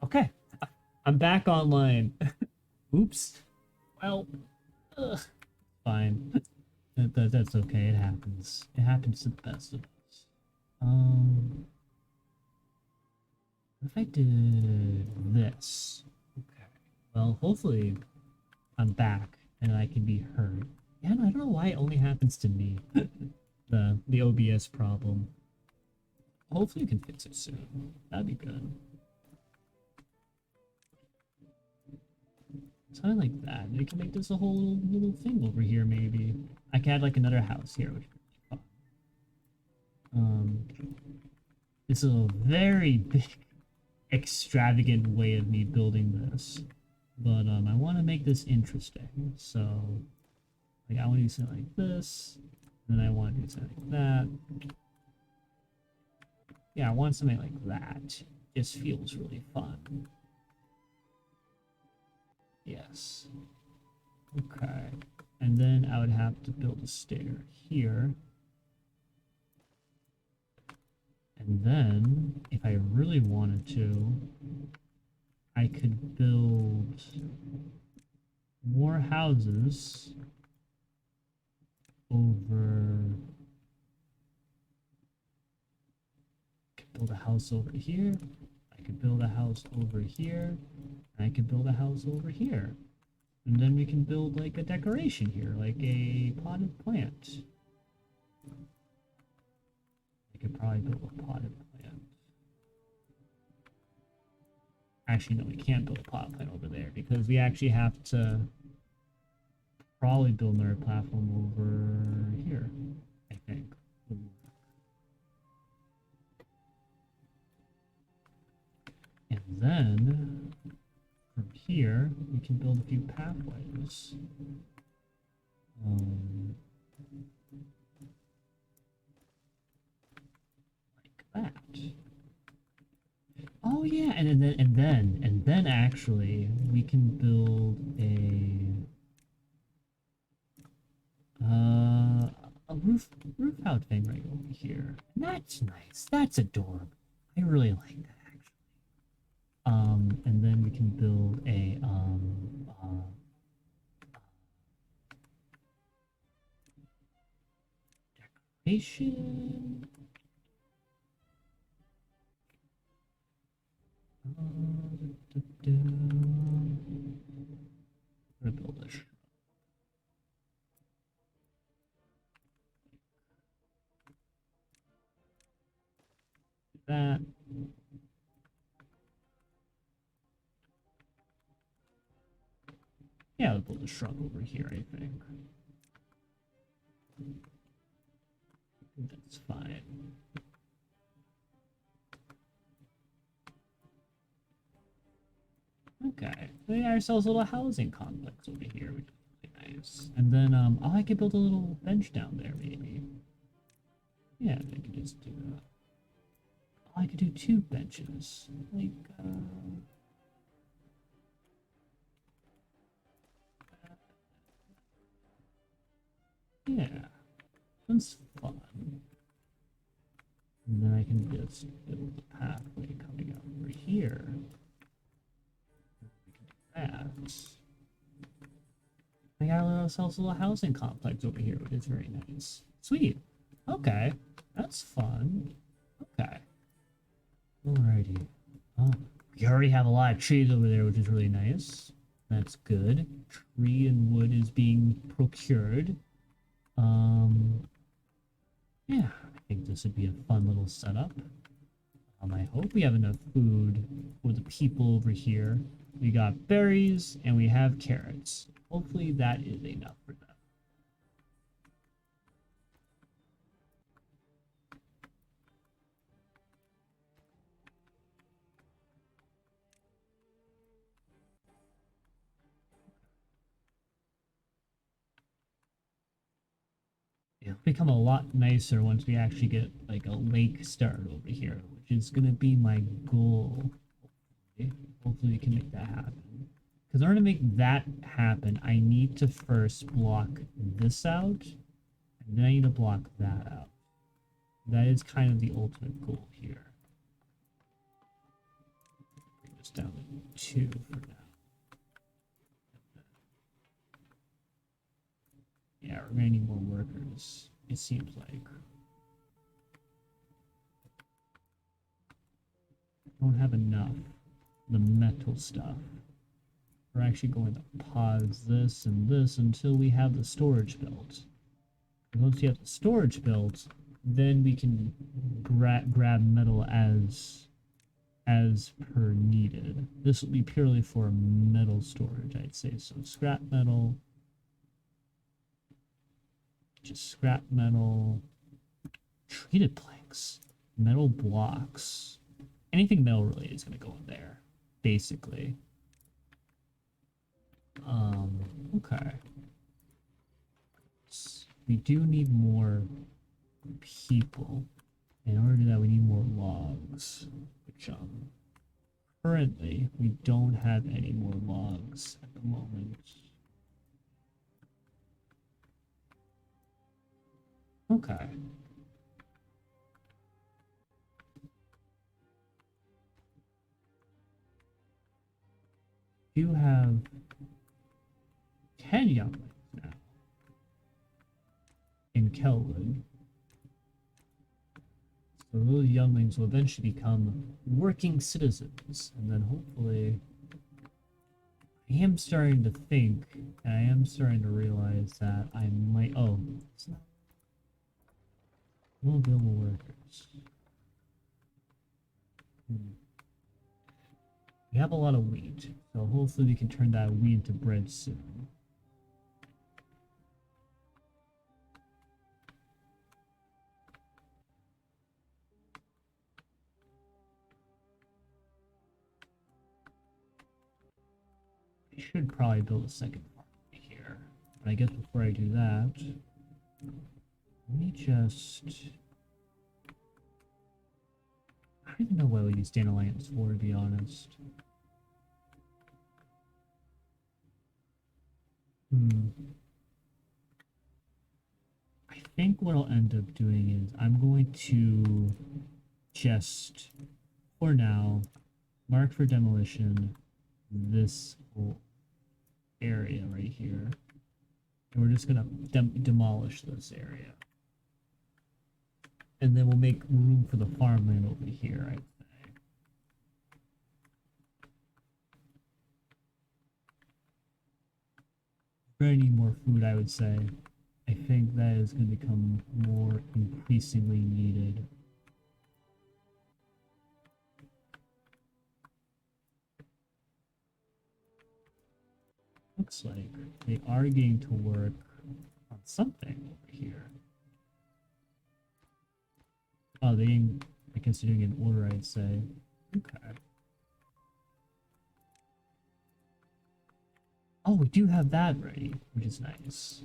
Okay, I'm back online. Oops. Well, ugh, fine. That's okay. It happens. It happens to the best of us. What if I did this? Okay. Well, hopefully I'm back and I can be heard. Yeah, no, I don't know why it only happens to me. The OBS problem. Hopefully you can fix it soon. That'd be good. Something like that. We can make this a whole little thing over here, maybe. I can add like another house here, which would be fun. This is a very big, extravagant way of me building this. But I want to make this interesting. So, like, I want to do something like this. And then I want to do something like that. Yeah, I want something like that. Just feels really fun. Yes. Okay. And then I would have to build a stair here. And then, if I really wanted to, I could build more houses over... I could build a house over here. I could build a house over here. And I could build a house over here. And then we can build like a decoration here, like a potted plant. I could probably build a potted plant. Actually, no, we can't build a potted plant over there because we actually have to probably build another platform over here, I think. And then from here, we can build a few pathways. Like that. Oh yeah, and then actually we can build a roof out thing right over here. And that's nice. That's adorable. I really like that actually. And then we can build a decoration. I'm gonna build this. That. Yeah, I'll build a shrub over here, I think. That's fine. Okay, we got ourselves a little housing complex over here, which is really nice. And then, oh, I could build a little bench down there, maybe. Yeah, I could just do that. Oh, I could do 2 benches. Like, yeah, that's fun. And then I can just build a pathway coming out over here. We can do that. I got ourselves a little housing complex over here, which is very nice. Sweet. Okay, that's fun. Okay. Alrighty. Oh, we already have a lot of trees over there, which is really nice. That's good. Tree and wood is being procured. Yeah, I think this would be a fun little setup. I hope we have enough food for the people over here. We got berries and we have carrots. Hopefully that is enough for them. It'll become a lot nicer once we actually get like a lake started over here, which is gonna be my goal. Hopefully we can make that happen. Because in order to make that happen, I need to first block this out, and then I need to block that out. That is kind of the ultimate goal here. Bring this down 2 for now. Yeah, we're gonna need more workers, it seems like. Don't have enough. The metal stuff. We're actually going to pause this and this until we have the storage built. And once we have the storage built, then we can grab metal as per needed. This will be purely for metal storage, I'd say. So scrap metal, just scrap metal, treated planks, metal blocks, anything metal related is going to go in there, basically. Okay. We do need more people. In order to do that, we need more logs, which currently we don't have any more logs at the moment. Okay. You have 10 younglings now in Kelwood. So those younglings will eventually become working citizens, and then hopefully I am starting to think, and I am starting to realize that I might, oh, it's not no available workers. We have a lot of wheat, so hopefully we can turn that wheat into bread soon. I should probably build a second farm here, but I guess before I do that, let me just... I don't even know what we use dandelions for, to be honest. I think what I'll end up doing is I'm going to just, for now, mark for demolition this whole area right here. And we're just going to demolish this area. And then we'll make room for the farmland over here, I'd say. We're gonna need more food, I would say. I think that is going to become more increasingly needed. Looks like they are getting to work on something over here. Oh, they didn't, I guess they're doing an order, I'd say. Okay. Oh, we do have that ready, which is nice.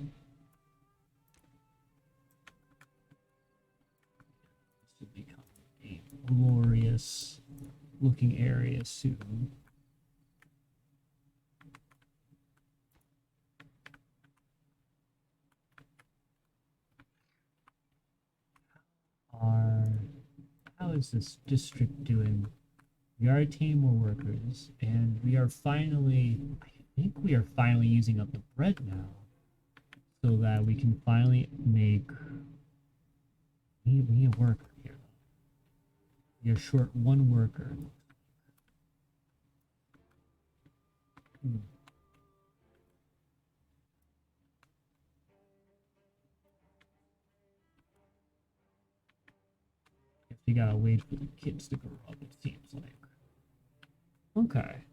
This will become a glorious looking area soon. How is this district doing? We are attaining more workers, and we are finally, I think we are finally using up the bread now, so that we can finally make, we need a worker here. We are short one worker. You gotta wait for the kids to grow up, it seems like. Okay.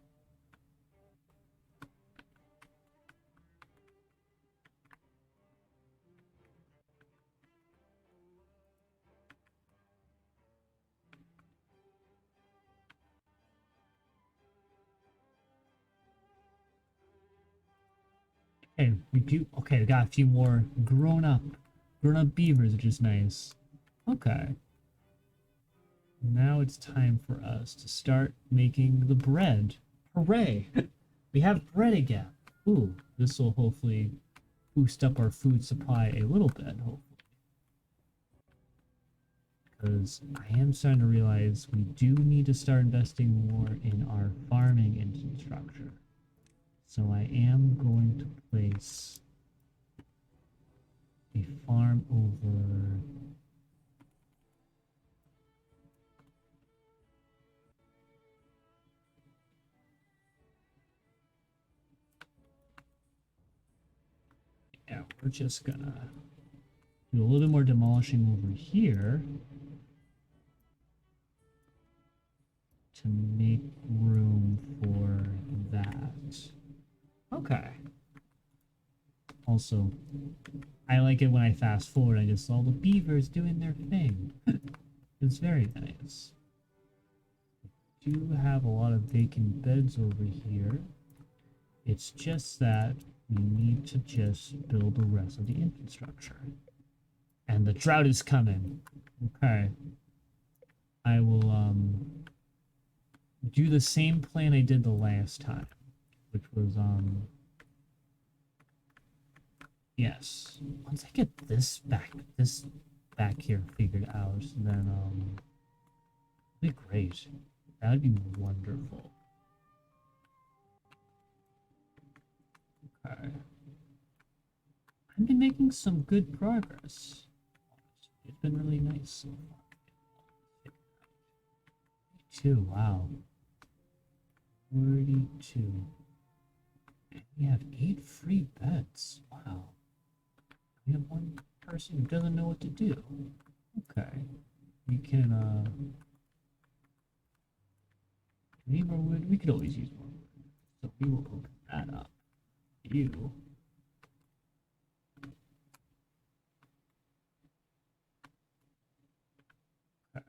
Hey, we got a few more grown-up beavers, which is nice. Okay. Now it's time for us to start making the bread. Hooray! We have bread again. Ooh, this will hopefully boost up our food supply a little bit, hopefully. because I am starting to realize we do need to start investing more in our farming infrastructure. So I am going to place a farm over. Yeah, we're just gonna do a little bit more demolishing over here to make room for that. Okay. Also, I like it when I fast forward, I just saw the beavers doing their thing. It's very nice. We do have a lot of vacant beds over here. It's just that we need to just build the rest of the infrastructure. And the drought is coming. Okay. I will do the same plan I did the last time, which was yes. Once I get this back here figured out, then it'll be great. That would be wonderful. Okay. I've been making some good progress. It's been really nice so far. 42, wow. 42. And we have 8 free beds. Wow. We have one person who doesn't know what to do. Okay. We can, need more wood? We could always use more wood. So we will open that up. You. Okay.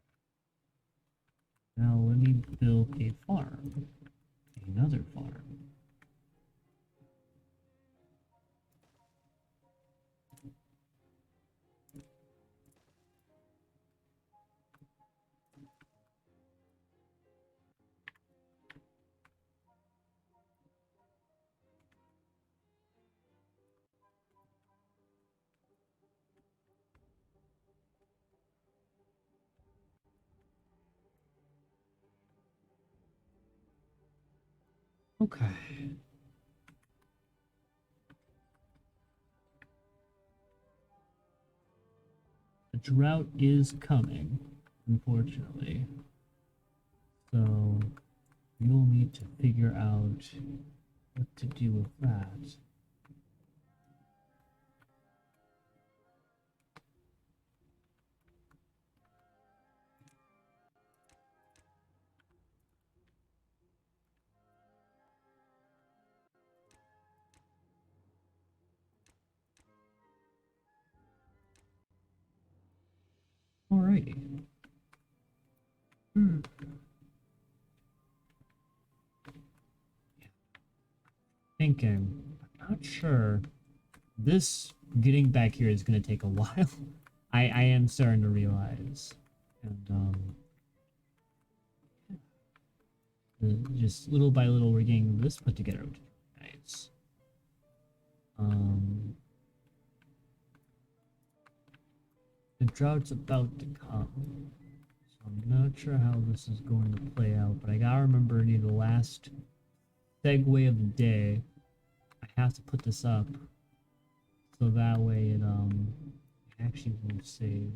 Now let me build a farm. Another farm. Okay. The drought is coming, unfortunately. So you'll need to figure out what to do with that. Alrighty. Thinking, I'm not sure. This getting back here is gonna take a while. I am starting to realize, and just little by little we're getting this put together, which is nice. The drought's about to come. I'm not sure how this is going to play out, but I gotta remember near the last segue of the day, I have to put this up so that way it actually will save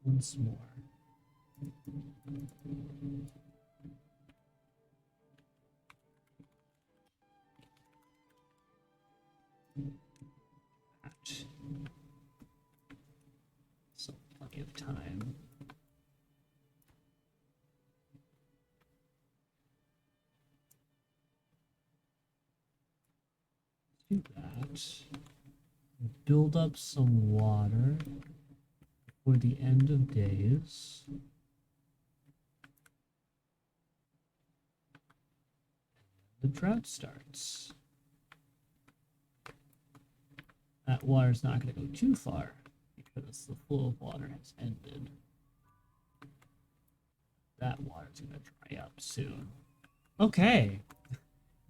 once more. So plenty of time. Do that. Build up some water for the end of days. The drought starts. That water's not going to go too far because the flow of water has ended. That water's going to dry up soon. Okay.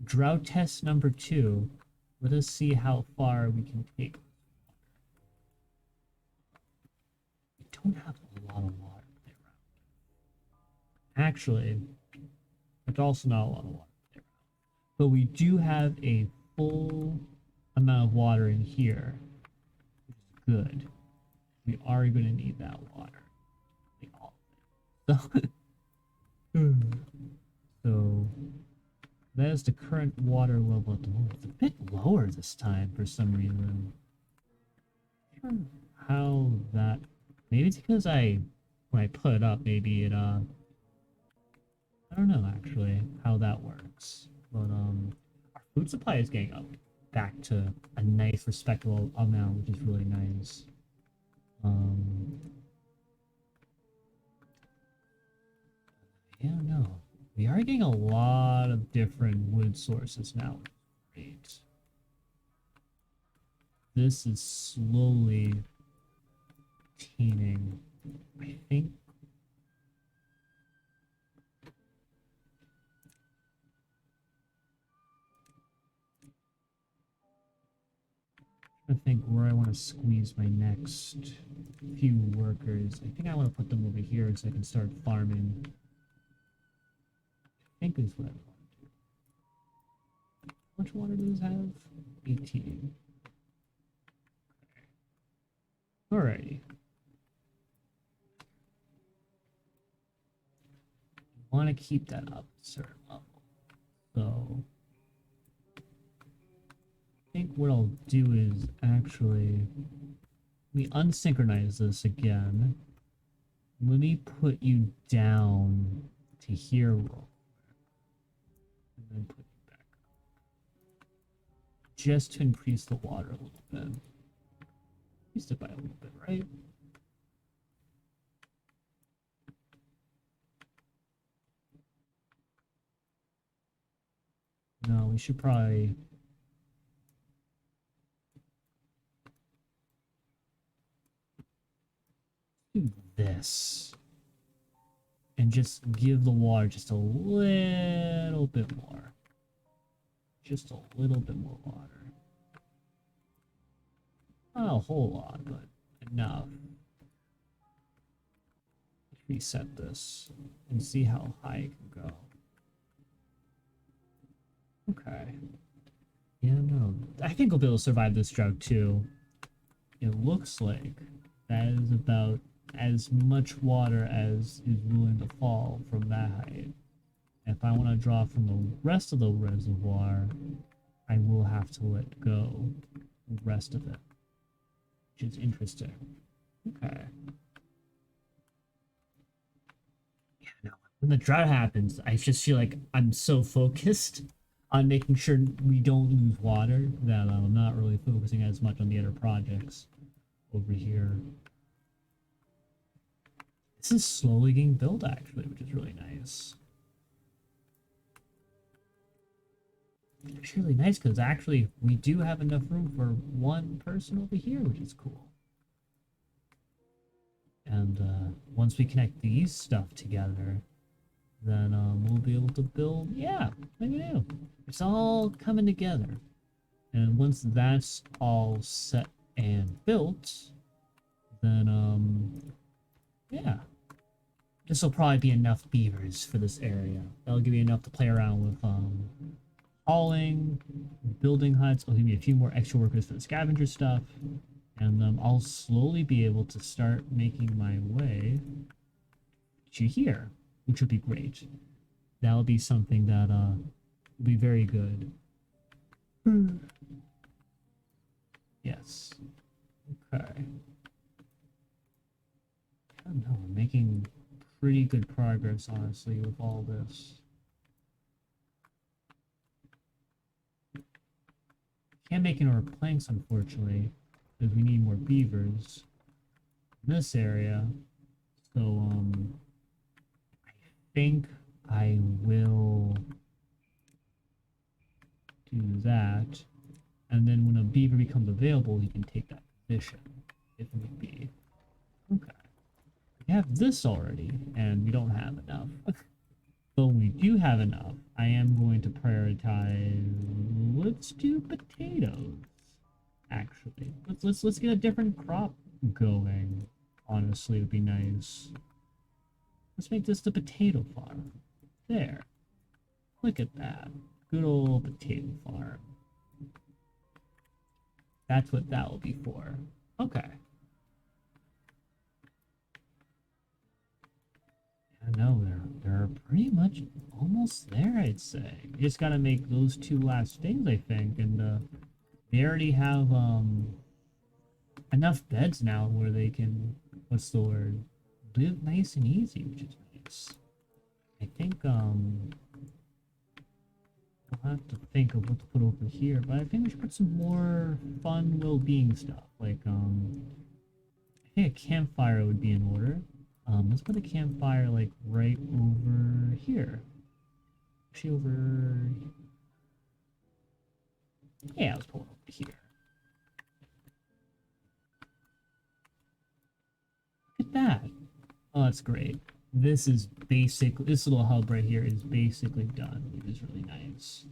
Drought test number 2. Let us see how far we can take. We don't have a lot of Actually, it's also not a lot of water there. But we do have a full amount of water in here, which is good. We are going to need that water. Like all of it. So, so that is the current water level at the moment. It's a bit lower this time for some reason. How that, maybe it's because when I put it up, maybe it I don't know actually how that works, but our food supply is getting up back to a nice respectable amount, which is really nice. Yeah, no, we are getting a lot of different wood sources now. Great. This is slowly teeming. I think where I want to squeeze my next few workers. I think I want to put them over here so I can start farming. I think is what I want to do. How much water does this have? 18. Alrighty. Want to keep that up a certain level. So I think what I'll do is actually we unsynchronize this again. Let me put you down to here real quick. And then put you back up. Just to increase the water a little bit. Increase it by a little bit, right? No, we should probably do this. And just give the water just a little bit more. Just a little bit more water. Not a whole lot, but enough. Let's reset this and see how high it can go. Okay. Yeah, no. I think we'll be able to survive this drought too. It looks like that is about as much water as is willing to fall from that height. If I want to draw from the rest of the reservoir, I will have to let go the rest of it, which is interesting. Okay. Yeah, no. When the drought happens, I just feel like I'm so focused on making sure we don't lose water that I'm not really focusing as much on the other projects over here. This is slowly getting built actually, which is really nice. It's really nice because actually we do have enough room for one person over here, which is cool. And once we connect these stuff together, then we'll be able to build, yeah, look at you. It's all coming together. And once that's all set and built, then yeah. This will probably be enough beavers for this area. That'll give you enough to play around with hauling, building huts. I'll give you a few more extra workers for the scavenger stuff. And I'll slowly be able to start making my way to here, which would be great. That'll be something that will be very good. Yes. Okay. I don't know, we're making pretty good progress, honestly, with all this. Can't make any more planks, unfortunately, because we need more beavers in this area. So, I think I will do that. And then when a beaver becomes available, he can take that position, if need be. Okay. We have this already, and we don't have enough. But when we do have enough, I am going to prioritize. Let's do potatoes. Actually, let's get a different crop going. Honestly, it would be nice. Let's make this the potato farm. There. Look at that. Good old potato farm. That's what that will be for. Okay. I know they're pretty much almost there, I'd say. You just gotta make those two last things, I think, and they already have enough beds now where they can, what's the word, live nice and easy, which is nice. I think I'll have to think of what to put over here, but I think we should put some more fun well-being stuff, like I think a campfire would be in order. Let's put a campfire like right over here. Actually over, yeah, let's put it over here. Look at that. Oh, that's great. This is basic. This little hub right here is basically done. It is really nice.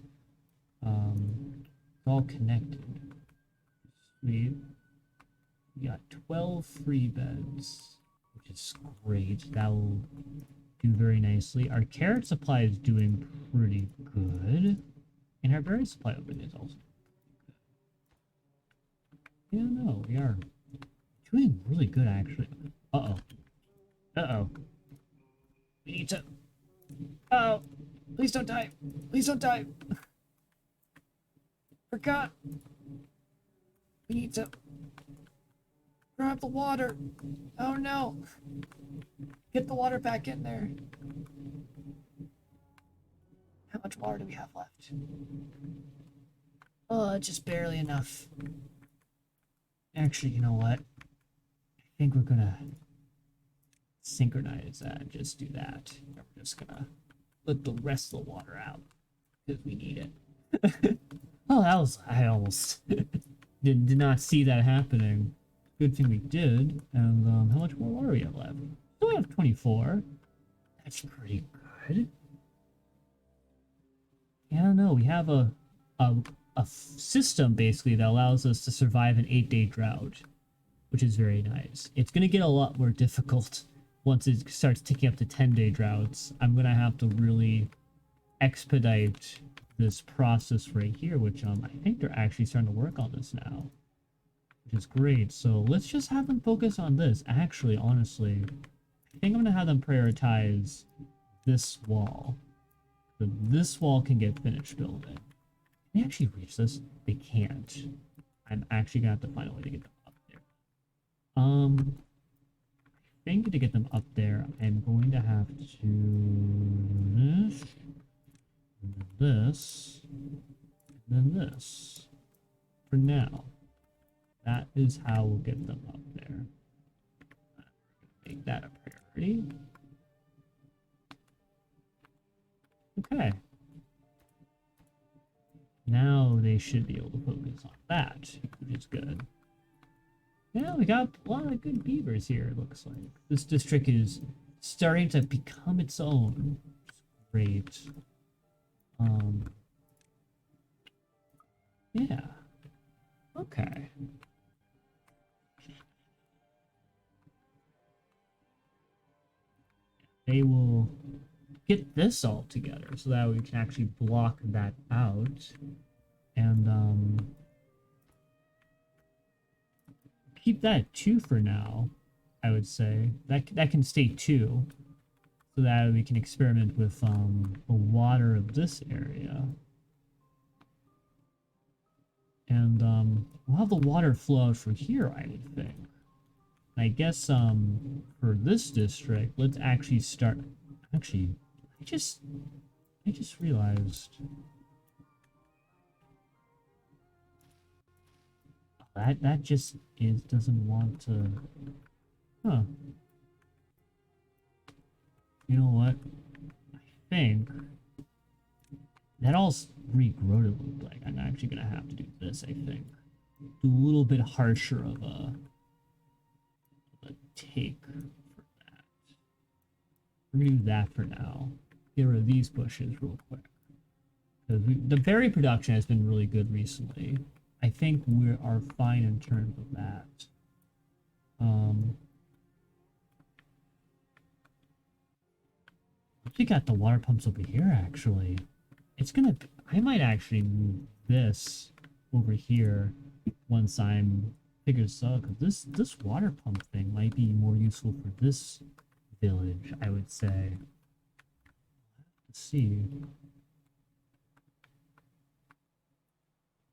It's all connected. Sweet. We got 12 free beds, which is great. That will do very nicely. Our carrot supply is doing pretty good, and our berry supply open is also good. Yeah, no, we are doing really good actually. Uh-oh. Uh-oh. We need to... Oh! Please don't die! Please don't die! Forgot! We need to... grab the water! Oh no! Get the water back in there! How much water do we have left? Oh, just barely enough. Actually, you know what? I think we're gonna synchronize that and just do that. We're just gonna let the rest of the water out because we need it. Oh, that was, I almost did not see that happening. Good thing we did. And how much more water we have left? So we have 24. That's pretty good. Yeah, I don't know. We have a system basically that allows us to survive an 8-day drought, which is very nice. It's gonna get a lot more difficult once it starts ticking up to 10-day droughts. I'm gonna have to really expedite this process right here, which I think they're actually starting to work on this now, which is great. So let's just have them focus on this. Actually, honestly, I think I'm gonna have them prioritize this wall. So this wall can get finished building. Can they actually reach this? They can't. I'm actually gonna have to find a way to get them up there. I think to get them up there, I'm going to have to this, and then this. For now, that is how we'll get them up there. Make that a priority. Okay. Now they should be able to focus on that, which is good. Yeah, we got a lot of good beavers here, it looks like. This district is starting to become its own. Great. Yeah. Okay. They will get this all together so that we can actually block that out. And, keep that at 2 for now, I would say. That can stay 2, so that we can experiment with the water of this area. And we'll have the water flow out for here, I would think. I guess for this district, let's actually start. Actually, I just realized that just doesn't want to. Huh. You know what? I think that all regrow to look like. I'm actually gonna have to do this, I think. Do a little bit harsher of a take for that. We're gonna do that for now. Get rid of these bushes real quick. Because the berry production has been really good recently. I think we are fine in terms of that. We got the water pumps over here, actually. It's gonna... I might actually move this over here once I'm figured this out, because this water pump thing might be more useful for this village, I would say. Let's see.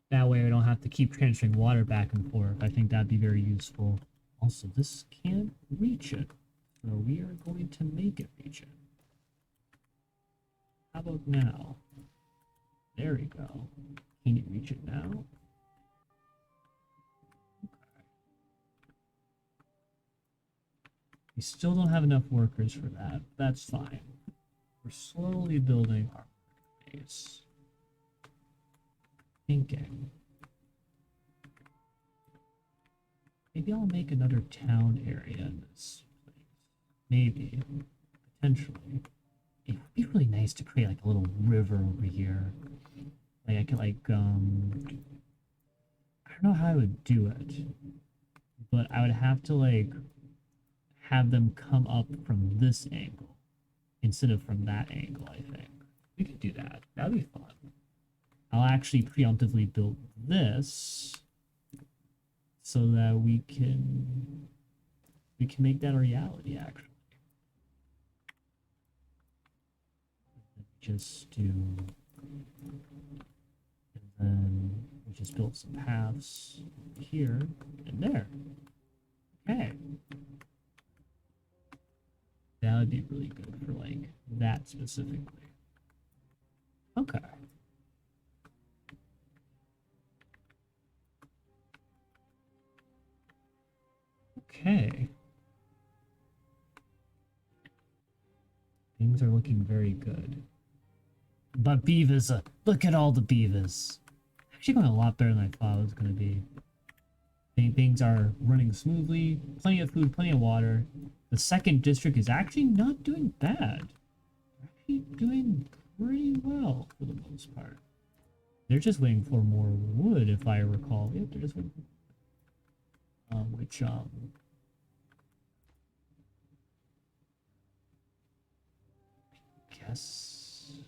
That way I don't have to keep transferring water back and forth. I think that'd be very useful. Also, this can't reach it, so we are going to make it reach it. How about now? There we go. Can you reach it now? Okay. We still don't have enough workers for that. That's fine. We're slowly building our base. Thinking. Maybe I'll make another town area in this place. Maybe. Potentially. It would be really nice to create like a little river over here. Like I could like I don't know how I would do it. But I would have to like have them come up from this angle instead of from that angle, I think. We could do that. That'd be fun. I'll actually preemptively build this so that we can make that a reality, actually. Just do, and then we just build some paths here and there. Okay. That would be really good for like that specifically. Okay. Okay. Things are looking very good. But beavers, look at all the beavers. Actually going a lot better than I thought it was going to be. Things are running smoothly, plenty of food, plenty of water. The second district is actually not doing bad. They're actually doing pretty well for the most part. They're just waiting for more wood, if I recall. Yep, they're just waiting for guess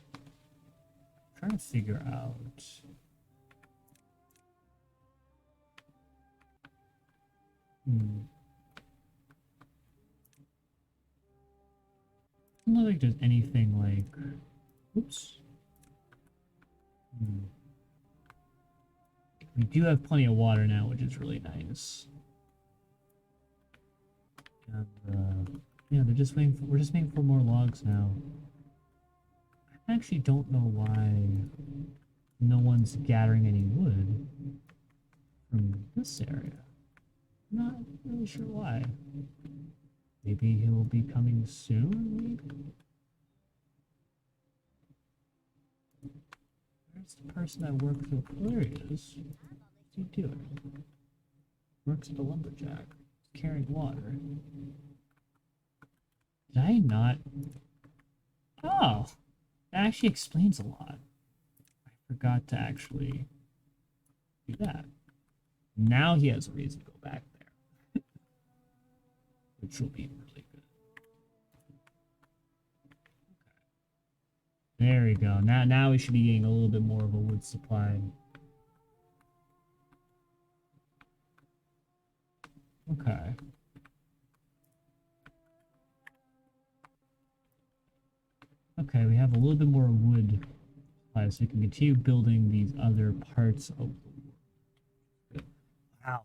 I'm trying to figure out. I don't know if there's anything like. Oops. We do have plenty of water now, which is really nice. And yeah, they're just waiting for. We're just waiting for more logs now. I actually don't know why no one's gathering any wood from this area. I'm not really sure why. Maybe he'll be coming soon, maybe? Where's the person that works with? There he is. What's he doing? Works at the lumberjack. Carrying water. Did I not? Oh! That actually explains a lot. I forgot to actually do that. Now he has a reason to go back there. Which will be really good. Okay. There we go. Now we should be getting a little bit more of a wood supply. Okay. Okay, we have a little bit more wood supply, so we can continue building these other parts of the world. Wow.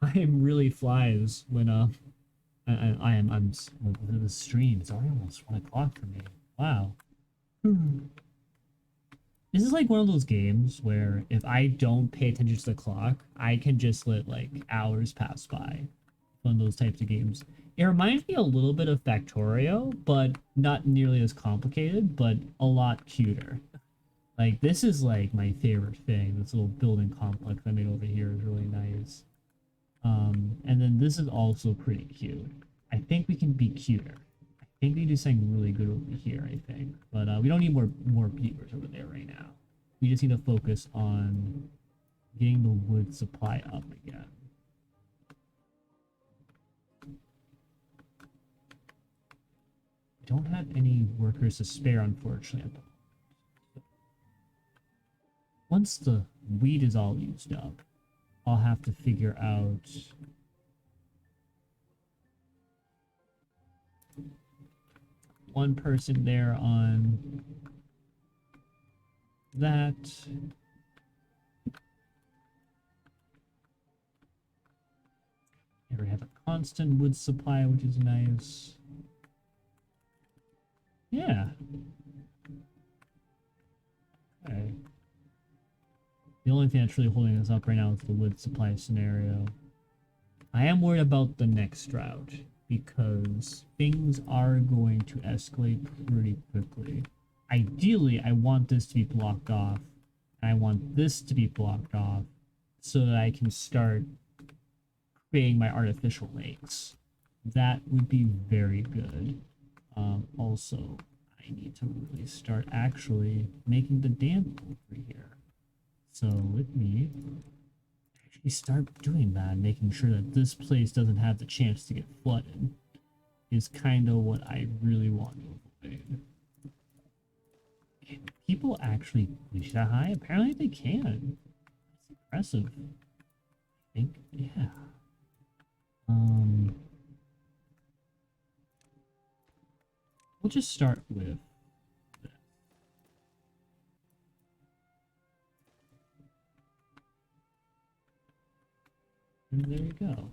Time really flies when I'm the stream. It's already almost 1 o'clock for me. Wow. This is like one of those games where if I don't pay attention to the clock, I can just let like hours pass by. One of those types of games. It reminds me a little bit of Factorio, but not nearly as complicated, but a lot cuter. Like, this is like my favorite thing. This little building complex I made over here is really nice. And then this is also pretty cute. I think we can be cuter. I think we do something really good over here, I think. But we don't need more beavers over there right now. We just need to focus on getting the wood supply up again. I don't have any workers to spare, unfortunately. At the moment. Once the wheat is all used up, I'll have to figure out one person there on that. Here we have a constant wood supply, which is nice. Yeah. Okay. The only thing that's really holding us up right now is the wood supply scenario. I am worried about the next drought because things are going to escalate pretty quickly. Ideally, I want this to be blocked off, and I want this to be blocked off so that I can start creating my artificial lakes. That would be very good. Also, I need to really start actually making the dam over here. So let me actually start doing that, making sure that this place doesn't have the chance to get flooded is kind of what I really want to avoid. Can people actually reach that high? Apparently they can. That's impressive. I think, yeah. We'll just start with this. And there you go.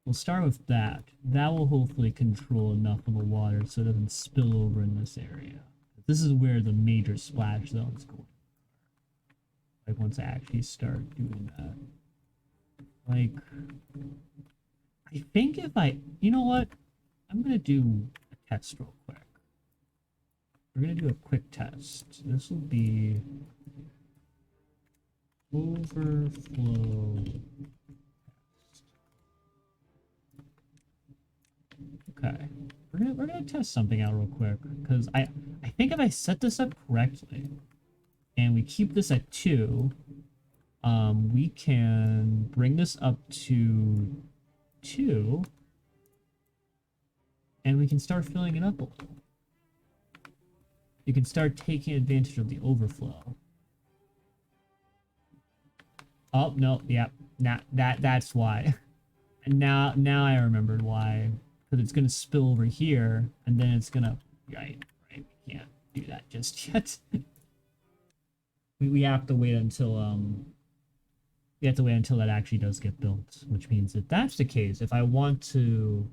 We'll start with that. That will hopefully control enough of the water so it doesn't spill over in this area. This is where the major splash zones go. Like once I actually start doing that. Like, I think if you know what? I'm gonna do a test real quick. We're gonna do a quick test. This will be overflow test. Okay. We're gonna test something out real quick because I think if I set this up correctly and we keep this at 2, we can bring this up to 2 and we can start filling it up a little. You can start taking advantage of the overflow. Oh no, yeah, that's why. And now I remembered why, because it's gonna spill over here, and then it's gonna right. We can't do that just yet. we have to wait until that actually does get built, which means if that's the case, if I want to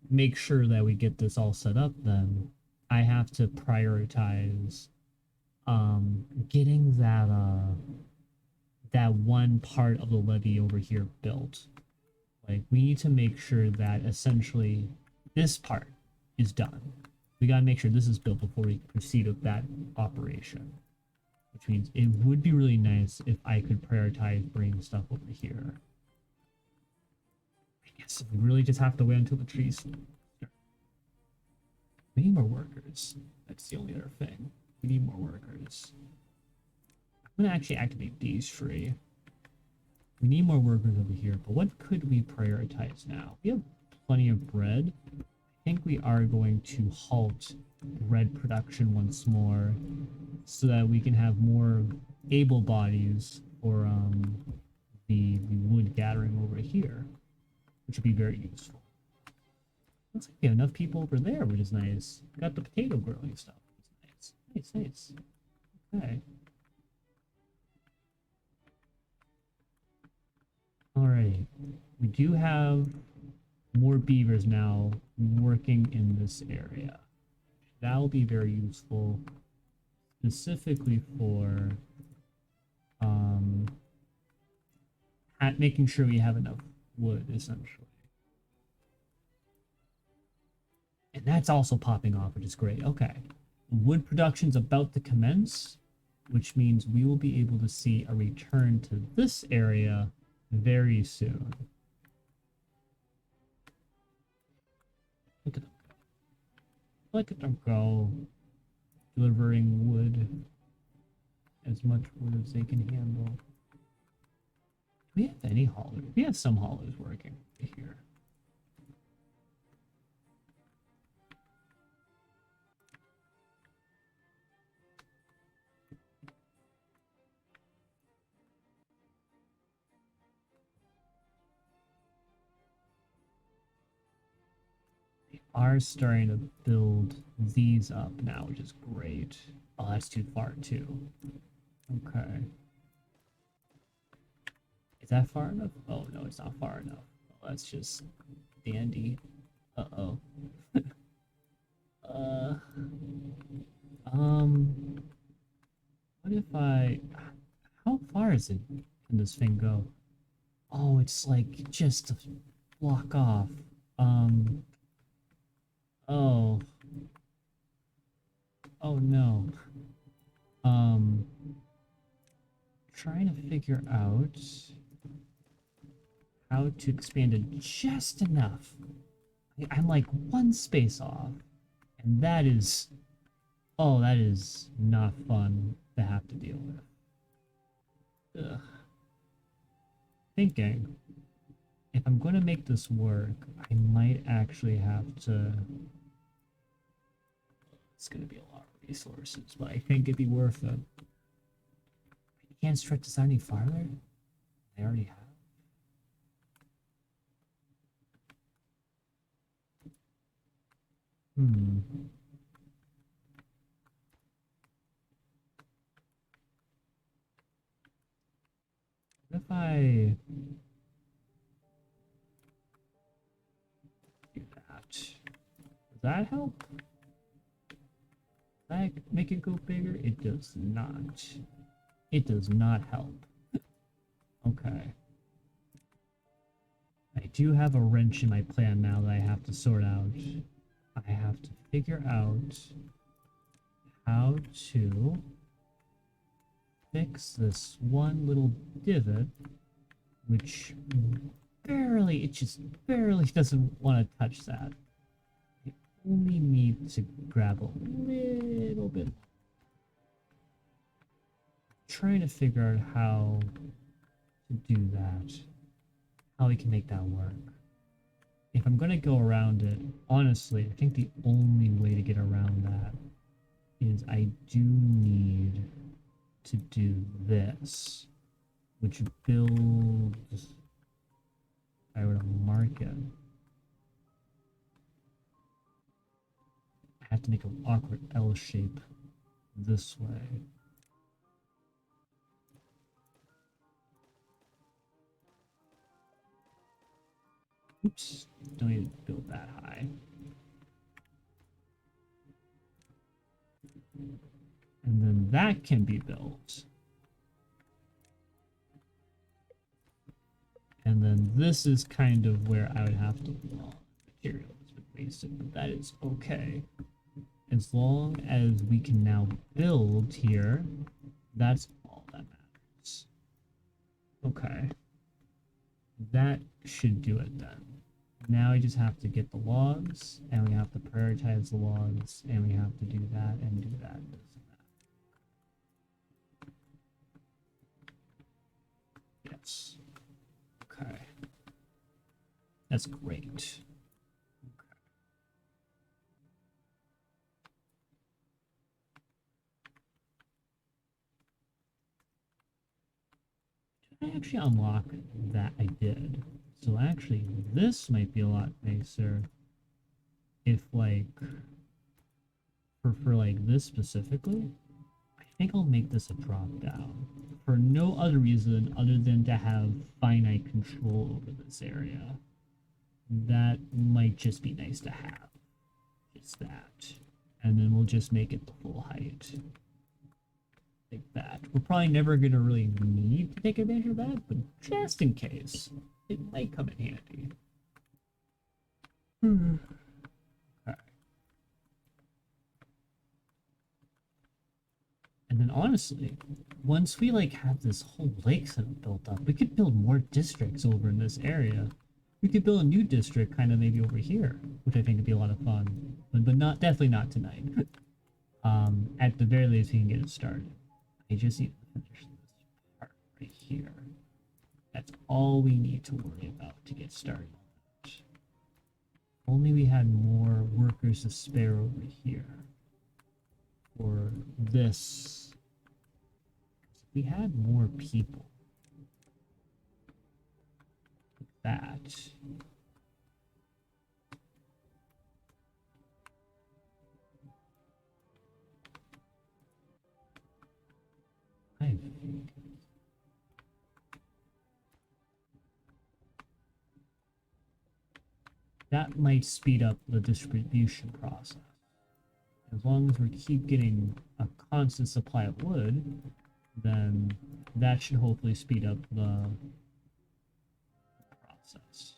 make sure that we get this all set up, then I have to prioritize getting that one part of the levee over here built. Like, we need to make sure that essentially this part is done. We gotta make sure this is built before we proceed with that operation. Which means it would be really nice if I could prioritize bringing stuff over here. I guess we really just have to wait until the trees start. We need more workers. That's the only other thing. We need more workers. I'm gonna actually activate these free. We need more workers over here, but what could we prioritize now? We have plenty of bread. I think we are going to halt bread production once more so that we can have more able bodies for the wood gathering over here, which would be very useful. Looks like we have enough people over there, which is nice. We got the potato growing stuff, which is nice. Nice. Okay. Alright, we do have more beavers now working in this area. That will be very useful, specifically for making sure we have enough wood, essentially. And that's also popping off, which is great. Okay, wood production's about to commence, which means we will be able to see a return to this area very soon. Look at them go. Look at them go. Delivering wood. As much wood as they can handle. we have any haulers? We have some haulers working here. Are starting to build these up now, which is great. Oh, that's too far too. Okay. Is that far enough? Oh no, it's not far enough. Oh, that's just dandy. Uh-oh. uh what if how far is it? Can this thing go? Oh, it's like just a block off. Oh. Oh no. Um, Trying to figure out how to expand it just enough. I'm like one space off, and that is, oh, that is not fun to have to deal with. Ugh. Thinking, if I'm going to make this work, I might actually have to. It's going to be a lot of resources, but I think it'd be worth it. You can't stretch this out any farther? I already have. What if I do that? Does that help? Does that make it go bigger? It does not. It does not help. Okay. I do have a wrench in my plan now that I have to sort out. I have to figure out how to fix this one little divot, which barely, it just barely doesn't want to touch that. I only need to grab a little bit. Trying to figure out how to do that, how we can make that work. If I'm gonna go around it, honestly, I think the only way to get around that is I do need to do this, which builds, if I were to mark it, I have to make an awkward L shape this way. Oops, don't need to build that high. And then that can be built. And then this is kind of where I would have to, well, material has been wasted, but that is okay. As long as we can now build here, that's all that matters. Okay. That should do it then. Now we just have to get the logs, and we have to prioritize the logs, and we have to do that and do that. And this and that. Yes. Okay. That's great. Okay. Did I actually unlock that? I did. So actually, this might be a lot nicer if, like, for like this specifically, I think I'll make this a drop down for no other reason other than to have finite control over this area. That might just be nice to have. Just that. And then we'll just make it the full height. Like that. We're probably never going to really need to take advantage of that, but just in case, it might come in handy. Okay. And then honestly, once we like have this whole lake set built up, we could build more districts over in this area. We could build a new district kind of maybe over here, which I think would be a lot of fun. But not, definitely not tonight. At the very least, we can get it started. I just need to finish this part right here. That's all we need to worry about to get started on that. Only we had more workers to spare over here for this. If we had more people like that. I think that might speed up the distribution process. As long as we keep getting a constant supply of wood, then that should hopefully speed up the process.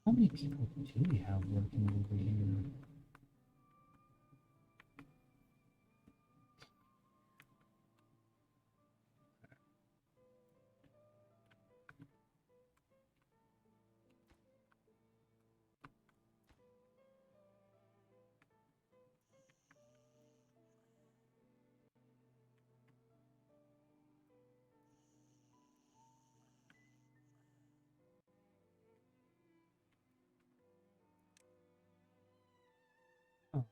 How many people do we have working over here? Oh.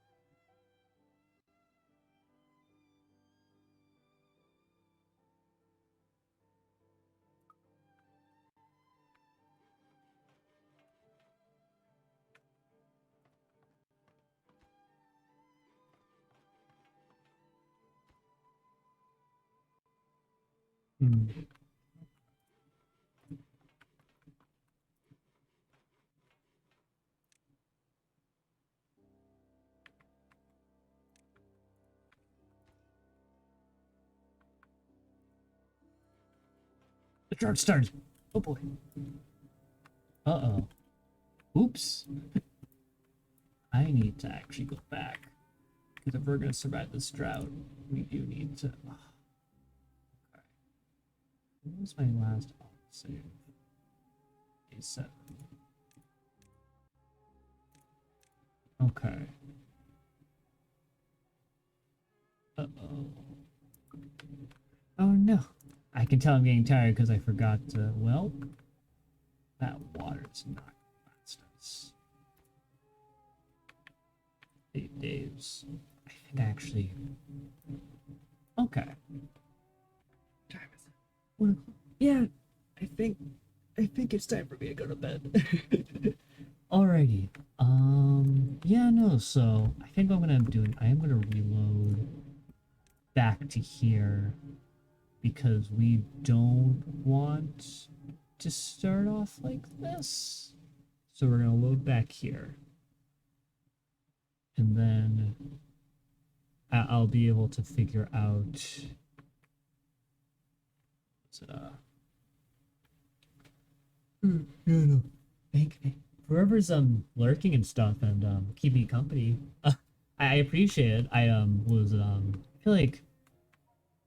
Hmm. The chart started. Oh boy. Uh-oh. Oops. I need to actually go back. Because if we're going to survive this drought, we do need to... Oh. Okay. When was my last save? A7. Okay. Uh-oh. Oh no. I can tell I'm getting tired because I forgot to... Well, that water's not going to last us. 8 days. I think actually... Okay. What time is it? 1 o'clock. Yeah, I think it's time for me to go to bed. Alrighty. Yeah, no, so I think what I'm gonna do, I am gonna reload back to here because we don't want to start off like this. So we're gonna load back here. And then I'll be able to figure out what's it, no. Thank whoever's lurking and stuff and keeping company. I appreciate it. I feel like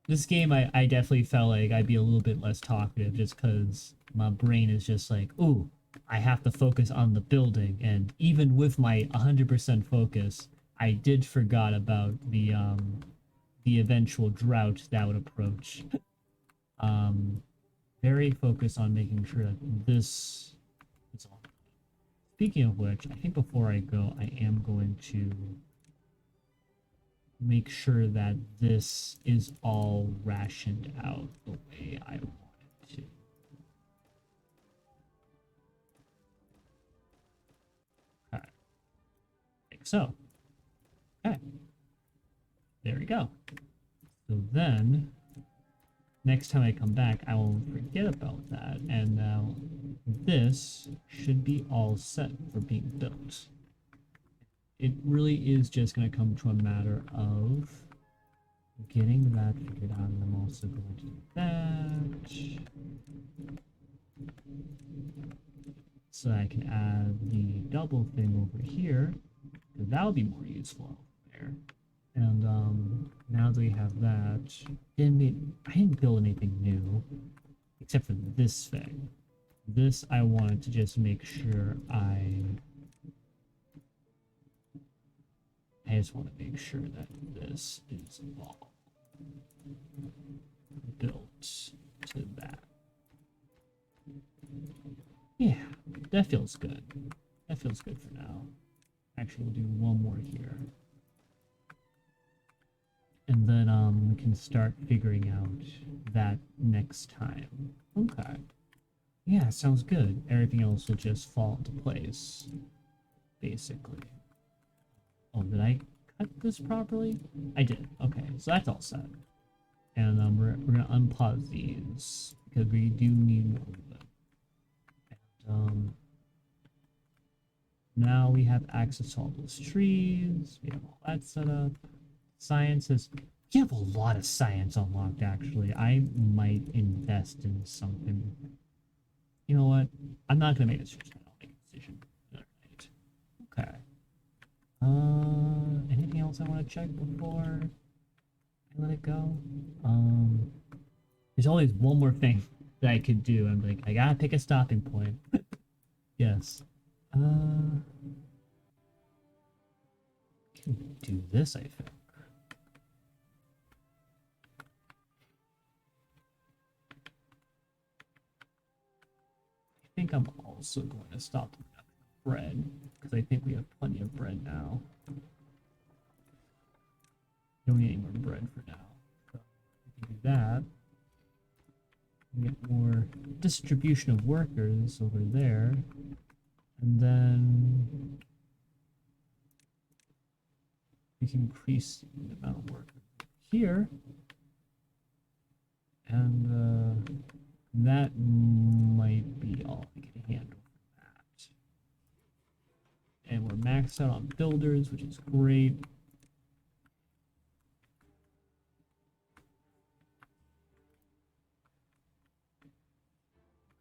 this game I definitely felt like I'd be a little bit less talkative just because my brain is just like, ooh, I have to focus on the building, and even with my 100% focus, I did forgot about the eventual drought that would approach. Very focused on making sure that this is all. Speaking of which, I think before I go, I am going to make sure that this is all rationed out the way I want it to. Okay. Like so. Okay. There we go. So then, next time I come back, I won't forget about that, and now this should be all set for being built. It really is just going to come to a matter of getting that figured out, and I'm also going to do that. So I can add the double thing over here, because that'll be more useful there. And now that we have that, I didn't build anything new, except for this thing. This I wanted to just make sure I just want to make sure that this is all built to that. Yeah, that feels good. That feels good for now. Actually, we'll do one more here. And then we can start figuring out that next time. Okay. Yeah, sounds good. Everything else will just fall into place, basically. Oh, did I cut this properly? I did. Okay, so that's all set. And we're gonna unpause these because we do need more of them. And now we have access to all those trees. We have all that set up. Science is. You have a lot of science unlocked, actually. I might invest in something. You know what? I'm not gonna make a decision. I'll make a decision. Alright. Okay. Anything else I want to check before I let it go? There's always one more thing that I could do. I'm like, I gotta pick a stopping point. Yes. Can do this, I think. I think I'm also going to stop the bread because I think we have plenty of bread now. Don't need any more bread for now. So we can do that. Get more distribution of workers over there. And then we can increase the amount of workers here. And that might be all I can handle for that. And we're maxed out on builders, which is great.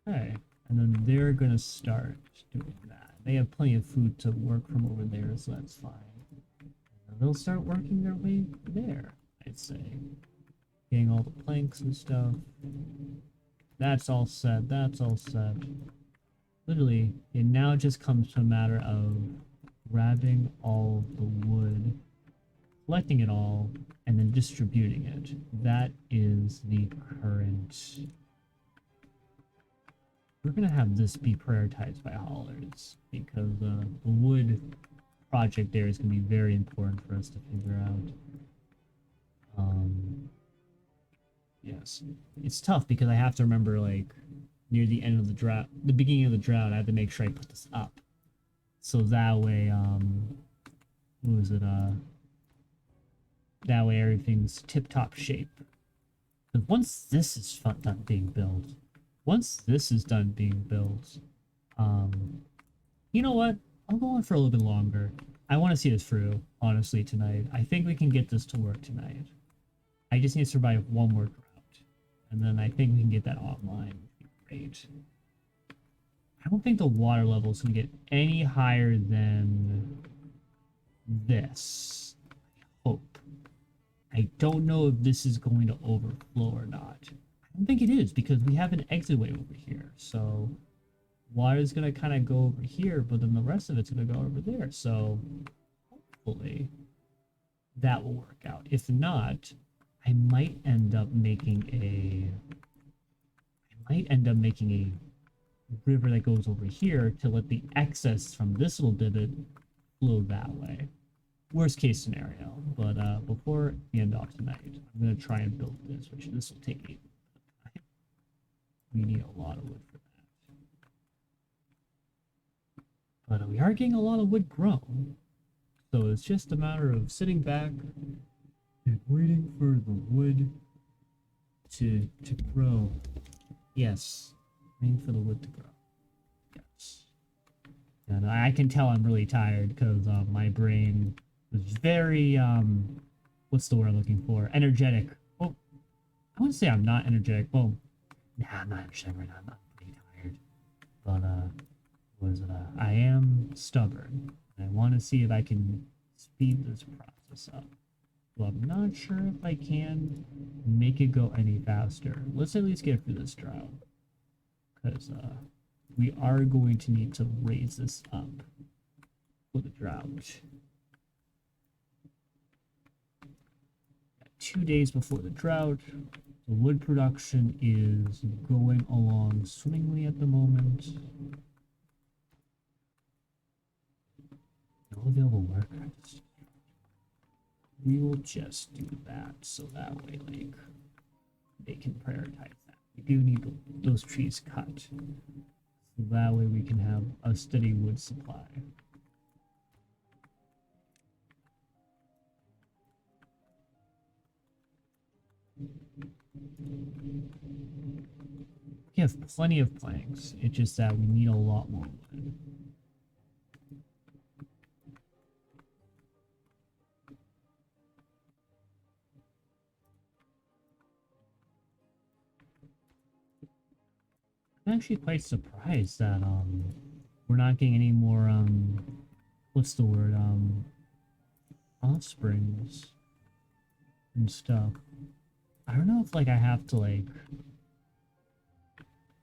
Okay, and then they're gonna start doing that. They have plenty of food to work from over there, so that's fine. And they'll start working their way there, I'd say. Getting all the planks and stuff. That's all set, that's all set. Literally, it now just comes to a matter of grabbing all the wood, collecting it all, and then distributing it. That is the current... We're gonna have this be prioritized by haulers because the wood project there is gonna be very important for us to figure out. Yes, it's tough because I have to remember, like, near the end of the drought, the beginning of the drought, I have to make sure I put this up, so that way, what was it? That way everything's tip-top shape. Because once this is done being built. Once this is done being built, you know what? I'll go on for a little bit longer. I want to see this through, honestly, tonight. I think we can get this to work tonight. I just need to survive one more drought. And then I think we can get that online, which would be great. I don't think the water level is going to get any higher than this. I hope. I don't know if this is going to overflow or not. I don't think it is because we have an exitway over here. So water's gonna kind of go over here, but then the rest of it's gonna go over there. So hopefully that will work out. If not, I might end up making a river that goes over here to let the excess from this little divot flow that way. Worst case scenario, but before the end of tonight, I'm gonna try and build this, which this will take 8 minutes. We need a lot of wood for that. But we are getting a lot of wood grown. So it's just a matter of sitting back and waiting for the wood to grow. Yes. Waiting for the wood to grow. Yes. And I can tell I'm really tired because my brain was very, what's the word I'm looking for? Energetic. Well, I wouldn't say I'm not energetic. Well, nah, I'm not energetic right now. I'm not pretty tired. But, what is it? I am stubborn. I want to see if I can speed this process up. Well, I'm not sure if I can make it go any faster. Let's at least get through this drought. Because, we are going to need to raise this up for the drought. 2 days before the drought. The wood production is going along swimmingly at the moment. No available workers. We will just do that so that way, like, they can prioritize that. We do need those trees cut. So that way we can have a steady wood supply. We have plenty of planks. It's just that we need a lot more wood. I'm actually quite surprised that we're not getting any more what's the word, offsprings and stuff. I don't know if like I have to like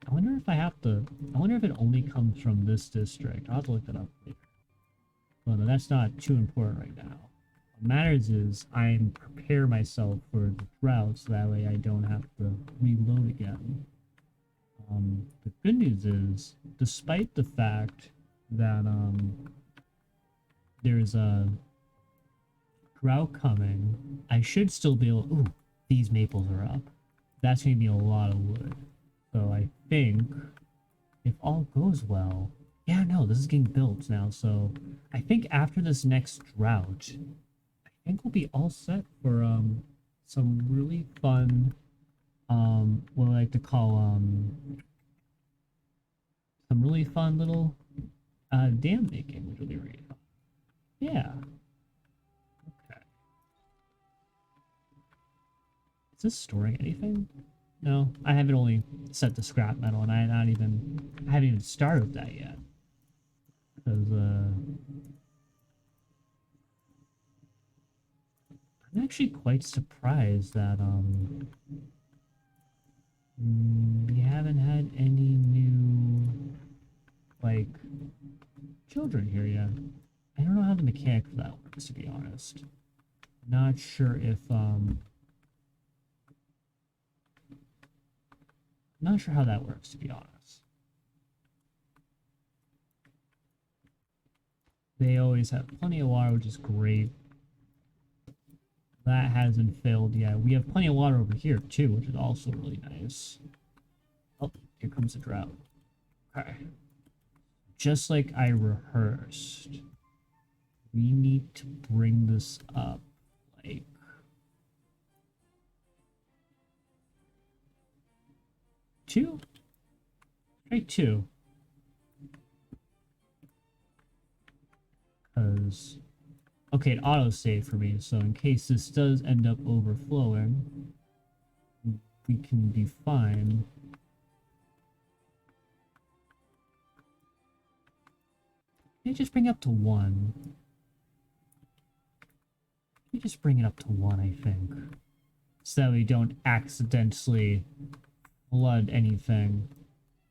I wonder if it only comes from this district. I'll have to look that up later. Well, no, that's not too important right now. What matters is I prepare myself for the drought so that way I don't have to reload again. The good news is, despite the fact that there's a drought coming, I should still be able. Ooh, these maples are up. That's gonna be a lot of wood. So I think if all goes well, yeah, no, this is getting built now. So I think after this next drought, I think we'll be all set for some really fun what I like to call some really fun little dam making, which will be really fun. Yeah. Okay. Is this storing anything? No, I haven't only set the scrap metal, and I haven't even started that yet. Because I'm actually quite surprised that we haven't had any new like children here yet. I don't know how the mechanic for that works, to be honest. Not sure if not sure how that works, to be honest. They always have plenty of water, which is great. That hasn't failed yet. We have plenty of water over here, too, which is also really nice. Oh, here comes the drought. Okay. Just like I rehearsed, we need to bring this up, like... two? Try two. Because... okay, it auto-saved for me, so in case this does end up overflowing, we can be fine. Can you just bring it up to 1? Can you just bring it up to 1, I think? So that we don't accidentally flood anything.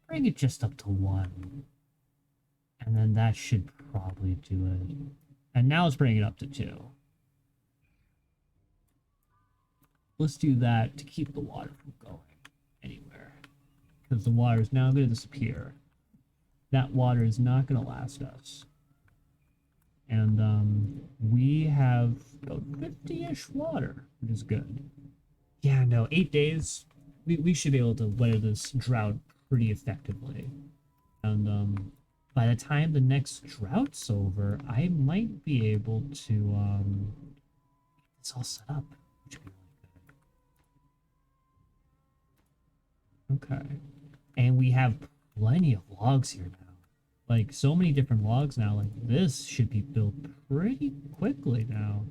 Bring it just up to 1. And then that should probably do it. And now let's bring it up to 2. Let's do that to keep the water from going anywhere. Because the water is now going to disappear. That water is not going to last us. And we have about 50-ish water, which is good. Yeah, no, 8 days. We should be able to weather this drought pretty effectively. And by the time the next drought's over, I might be able to get this all set up, which would be really good. Okay. And we have plenty of logs here now. Like, so many different logs now. Like, this should be built pretty quickly now.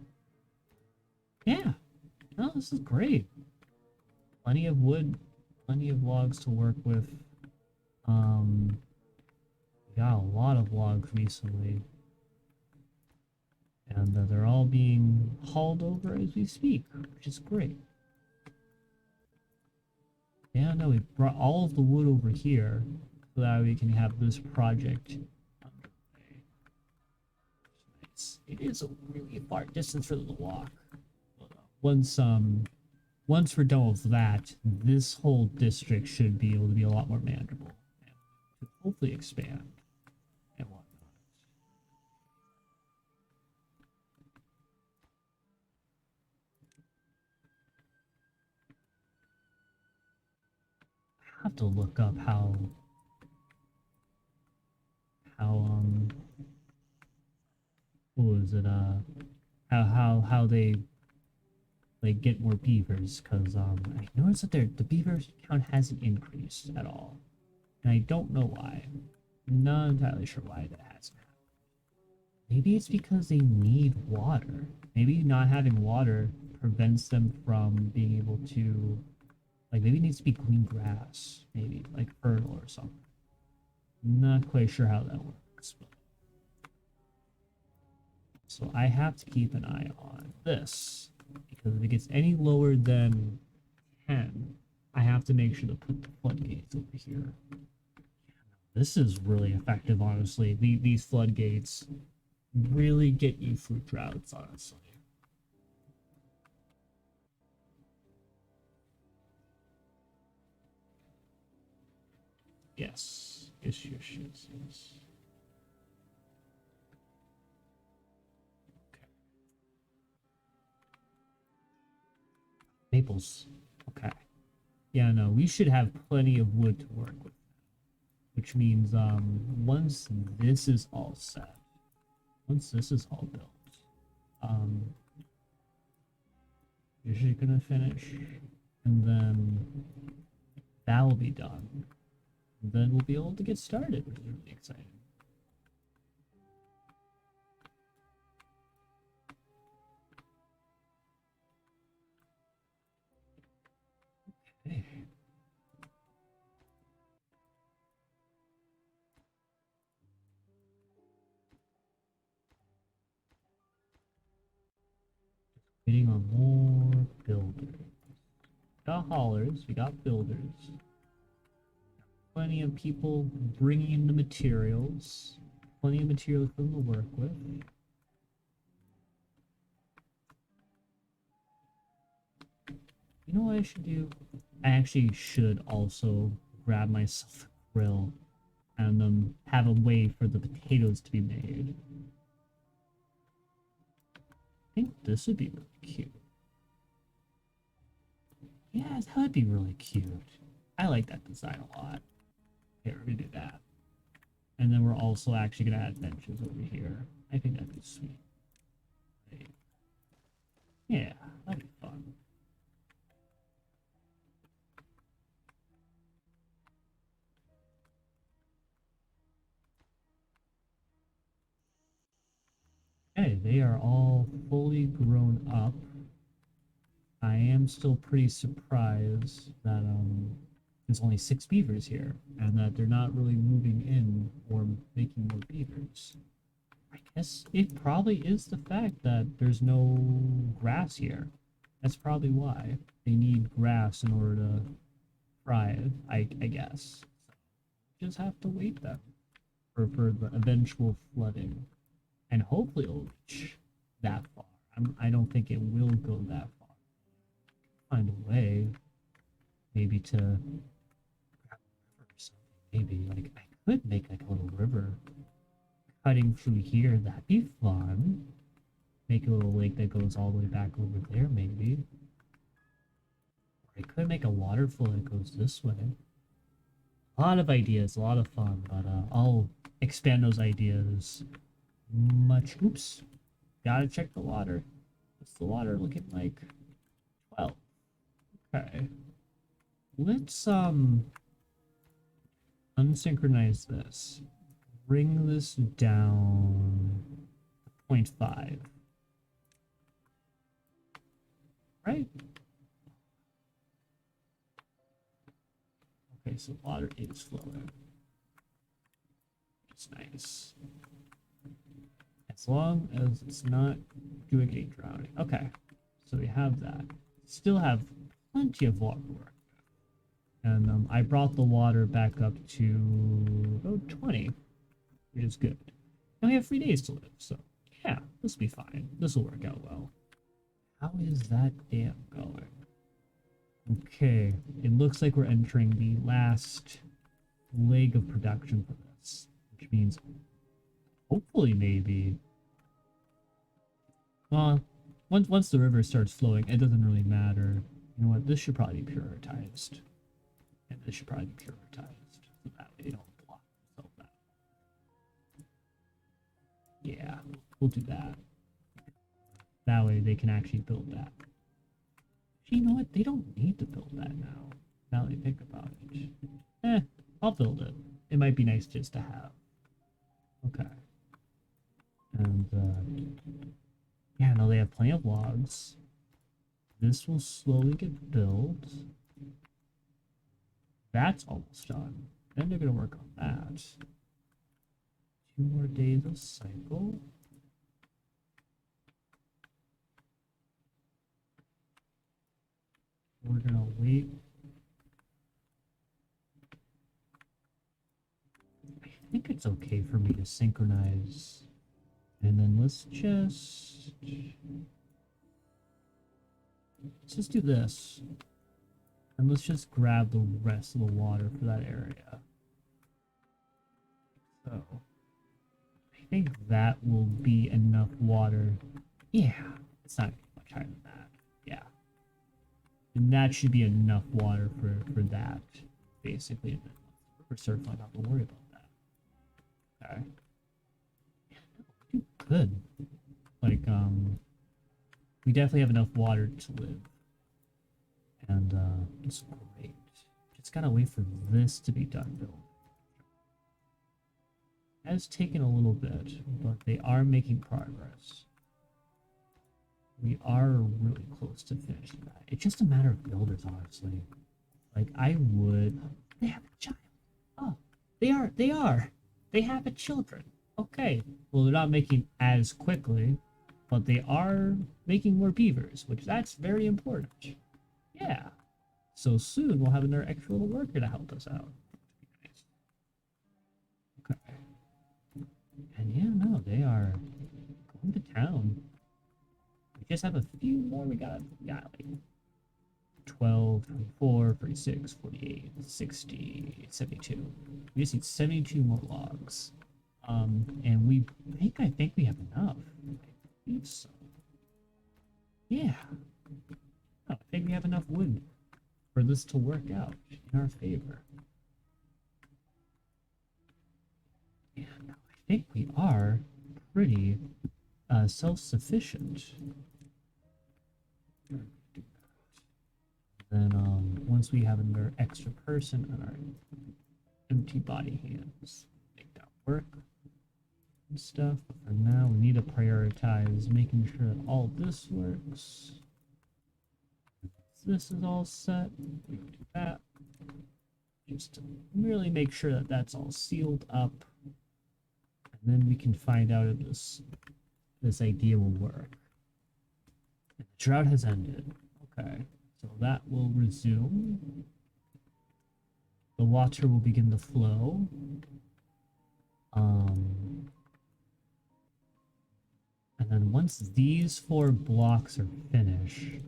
Yeah. No, this is great. Plenty of wood, plenty of logs to work with. We got a lot of logs recently. And they're all being hauled over as we speak, which is great. Yeah, no, we brought all of the wood over here. so that we can have this project underway. Nice. It is a really far distance for them to walk. Once once we're done with that, this whole district should be able to be a lot more manageable and to hopefully expand and whatnot. I have to look up how what was it how they like get more beavers, because I noticed that the beaver count hasn't increased at all, and I don't know why. I'm not entirely sure why that hasn't happened. Maybe it's because they need water. Maybe not having water prevents them from being able to, like, maybe it needs to be green grass, maybe like fertile or something. Not quite sure how that works, but so I have to keep an eye on this, because if it gets any lower than 10, I have to make sure to put the floodgates over here. This is really effective, honestly. These floodgates really get you through droughts, honestly. Yes. Yes, yes, yes, yes. Okay. Maples. Okay. Yeah, no, we should have plenty of wood to work with. Which means once this is all set, once this is all built, um usually gonna finish, and then that will be done. And then we'll be able to get started, which is really exciting. Okay. Waiting on more builders. We got haulers, we got builders. Plenty of people bringing in the materials. Plenty of material for them to work with. You know what I should do? I actually should also grab myself a grill and have a way for the potatoes to be made. I think this would be really cute. Yeah, that would be really cute. I like that design a lot. Here, we're gonna do that. And then we're also actually gonna add benches over here. I think that'd be sweet. Right. Yeah, that'd be fun. Okay, they are all fully grown up. I am still pretty surprised that there's only 6 beavers here, and that they're not really moving in or making more beavers. I guess it probably is the fact that there's no grass here. That's probably why. They need grass in order to thrive, I guess. So just have to wait then for the eventual flooding. And hopefully it'll reach that far. I don't think it will go that far. Find a way, maybe to grab a river or something. Maybe like I could make like a little river cutting through here. That'd be fun. Make a little lake that goes all the way back over there, maybe. Or I could make a waterfall that goes this way. A lot of ideas, a lot of fun, but I'll expand those ideas much. Oops, gotta check the water. What's the water looking like? 12. Okay. Let's unsynchronize this. Bring this down to 0.5. Right? Okay, so water is flowing. It's nice. As long as it's not doing any drowning. Okay, so we have that. Still have plenty of water to work. And I brought the water back up to about 20, which is good. Now we have 3 days to live, so yeah, this will be fine. This will work out well. How is that dam going? Okay, it looks like we're entering the last leg of production for this, which means hopefully maybe, well, once the river starts flowing, it doesn't really matter. You know what? This should probably be prioritized, and this should probably be prioritized so that way they don't block themselves out. Yeah, we'll do that. That way they can actually build that. You know what? They don't need to build that now. Now that I think about it. I'll build it. It might be nice just to have. Okay. And, yeah, no, they have plenty of logs. This will slowly get built. That's almost done. Then they're gonna work on that. 2 more days of cycle. We're gonna wait. I think it's okay for me to synchronize. And then let's just do this. And let's just grab the rest of the water for that area. So I think that will be enough water. Yeah, it's not much higher than that. Yeah. And that should be enough water for that, basically. And then river surf, I don't have to worry about that. Okay. Yeah, no, we do good. Like, we definitely have enough water to live. And, it's great. Just gotta wait for this to be done, Bill. It has taken a little bit, but they are making progress. We are really close to finishing that. It's just a matter of builders, honestly. Like, I would... They have a child. Oh, they are. They have a children. Okay. Well, they're not making as quickly, but they are making more beavers, which that's very important. Yeah. So soon we'll have another extra little worker to help us out. Okay. And yeah, no, they are going to town. We just have a few more. We got like 12, 24, 36, 48, 60, 72. We just need 72 more logs. And I think we have enough. I believe so. Yeah. I think we have enough wood for this to work out in our favor. Yeah, no, I think we are pretty self-sufficient. Then once we have another extra person on our empty body hands, make that work and stuff. But for now, we need to prioritize making sure that all this works. This is all set. We can do that. Just to really make sure that that's all sealed up. And then we can find out if this idea will work. And the drought has ended. Okay. So that will resume. The water will begin to flow. And then once these 4 blocks are finished,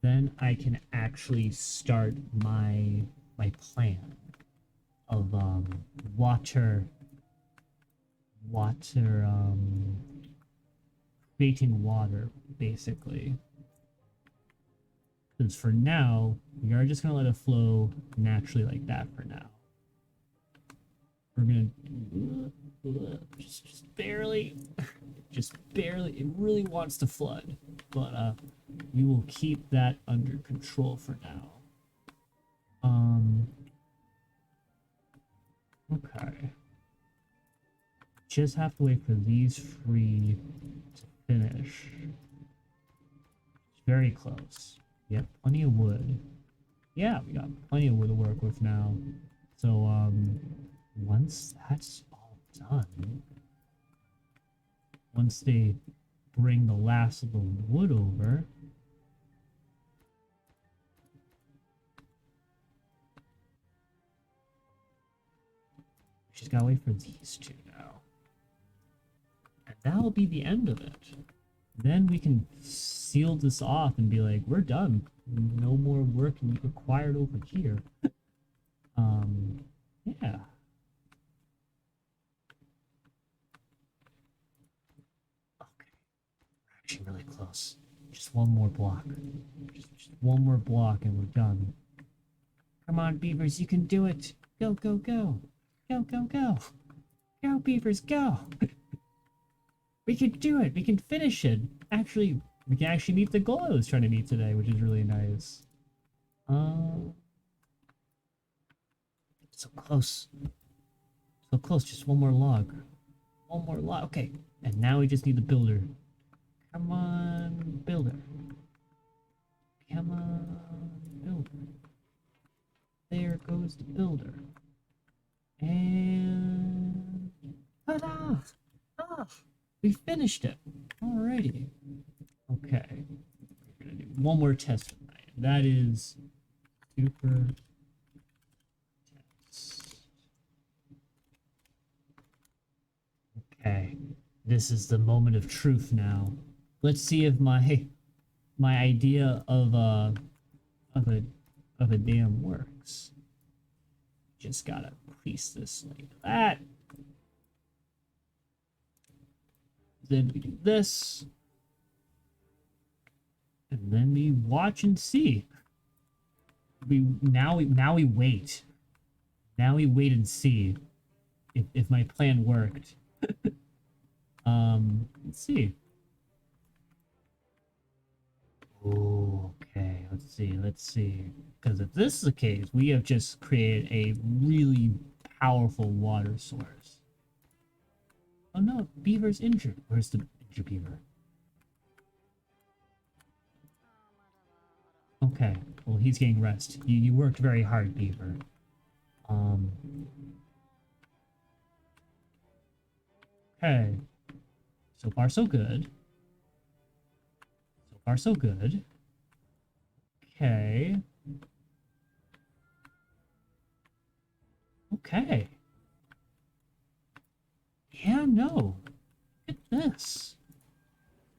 then I can actually start my plan of creating water, basically. Because for now, we are just gonna let it flow naturally like that for now. We're gonna just barely, it really wants to flood, but we will keep that under control for now. Okay. Just have to wait for these 3 to finish. It's very close. We have plenty of wood. Yeah, we got plenty of wood to work with now. So, once that's all done, once they bring the last of the wood over, just gotta wait for these two now. And that'll be the end of it. Then we can seal this off and be like, we're done. No more work required over here. Yeah. Okay. We're actually really close. Just one more block. Just one more block and we're done. Come on, beavers, you can do it. Go, go, go. Go, go, go. Go, beavers, go. We can do it. We can finish it. Actually, we can actually meet the goal I was trying to meet today, which is really nice. So close. So close. Just one more log. One more log. Okay. And now we just need the builder. Come on, builder. Come on, builder. There goes the builder. And... ta-da! Ah! We finished it. Alrighty. Okay. We're gonna do one more test tonight. That is super test. Okay. This is the moment of truth now. Let's see if my idea of a dam works. Just gotta place this like that. Then we do this. And then we watch and see. Now we wait. Now we wait and see if my plan worked. Let's see. Okay, let's see. Because if this is the case, we have just created a really powerful water source. Oh no, Beaver's injured. Where's the injured Beaver? Okay, well he's getting rest. You worked very hard, Beaver. Okay. So far so good. So far so good. Okay. Okay. Yeah, no. Look at this.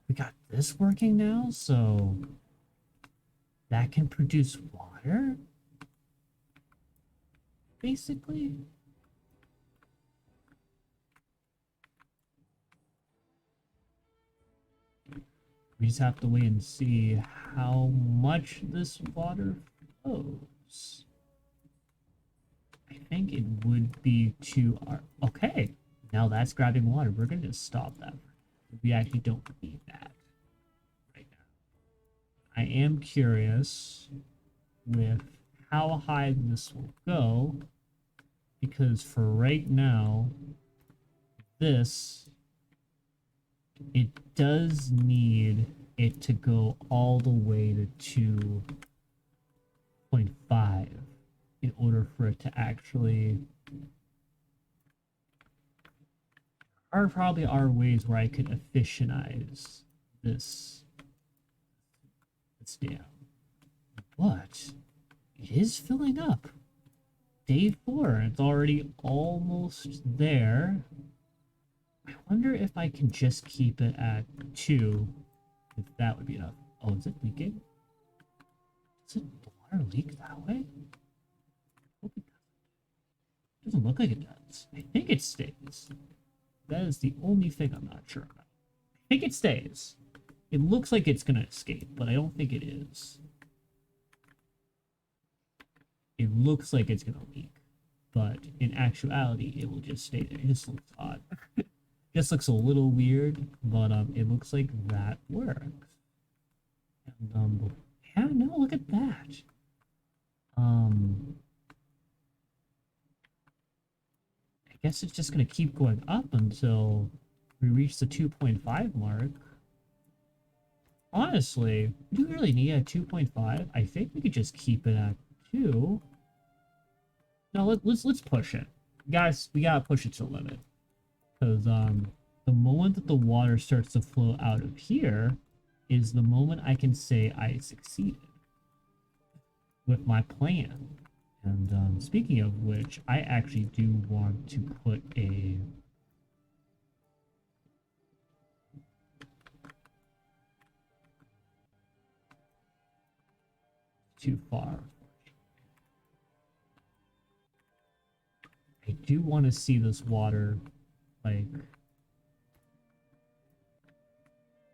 We got this working now, so that can produce water, basically. We just have to wait and see how much this water flows. I think it would be to our... Okay, now that's grabbing water. We're going to just stop that. We actually don't need that right now. I am curious with how high this will go, because for right now, this, it does need it to go all the way to 2.5 in order for it to actually... There probably are ways where I could efficientize this dam. But it is filling up. Day 4, it's already almost there. I wonder if I can just keep it at 2, if that would be enough. Oh, is it leaking? Does the water leak that way? I hope it doesn't. Doesn't look like it does. I think it stays. That is the only thing I'm not sure about. I think it stays. It looks like it's gonna escape, but I don't think it is. It looks like it's gonna leak, but in actuality, it will just stay there. It just looks odd. Just looks a little weird, but it looks like that works. And yeah, no, look at that. I guess it's just gonna keep going up until we reach the 2.5 mark. Honestly, do we really need a 2.5? I think we could just keep it at 2. No, let's push it. Guys, we gotta push it to the limit. Because the moment that the water starts to flow out of here is the moment I can say I succeeded with my plan. And speaking of which, I actually do want to put a too far. I do want to see this water, like,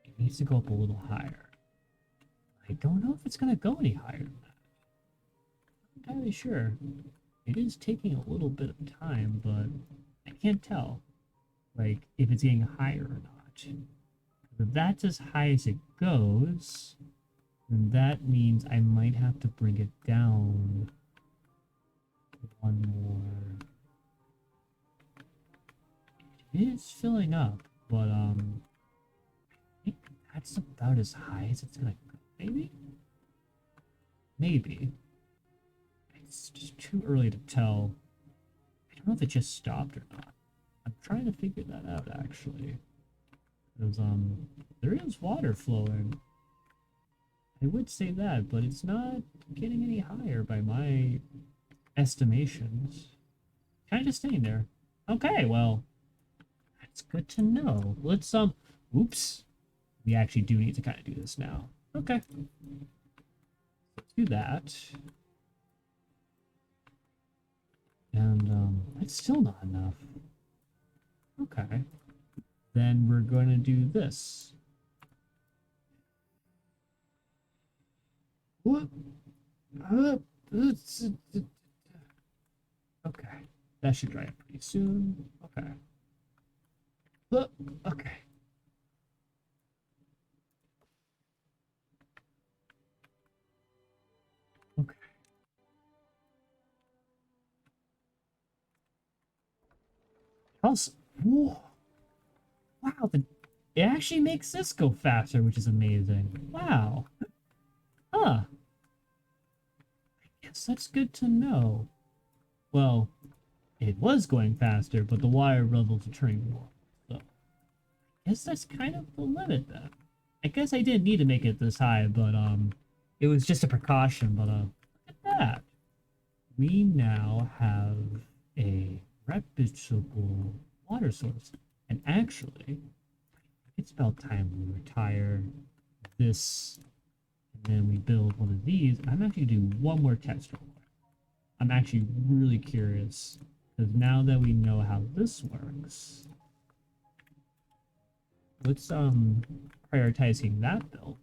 it needs to go up a little higher. I don't know if it's going to go any higher than that. I'm not entirely sure. It is taking a little bit of time, but I can't tell, like, if it's getting higher or not. If that's as high as it goes, then that means I might have to bring it down one more. It is filling up, but I think that's about as high as it's gonna go. Maybe? Maybe. It's just too early to tell. I don't know if it just stopped or not. I'm trying to figure that out actually. Because there is water flowing. I would say that, but it's not getting any higher by my estimations. Kind of just staying there. Okay, well, that's good to know. Let's oops. We actually do need to kind of do this now. Okay. Let's do that. And it's still not enough. Okay. Then we're going to do this. What? Okay. That should dry up pretty soon. Okay. Okay. Okay. Also, whoa. Wow, it actually makes this go faster, which is amazing. Wow. Huh. I guess that's good to know. Well, it was going faster, but the water levels are turning low. So, I guess that's kind of the limit then. I guess I didn't need to make it this high, but it was just a precaution. But look at that. We now have a reputable water source, and actually, it's about time we retire this, and then we build one of these. I'm actually gonna do one more test real quick. I'm actually really curious because now that we know how this works, let's prioritizing that build.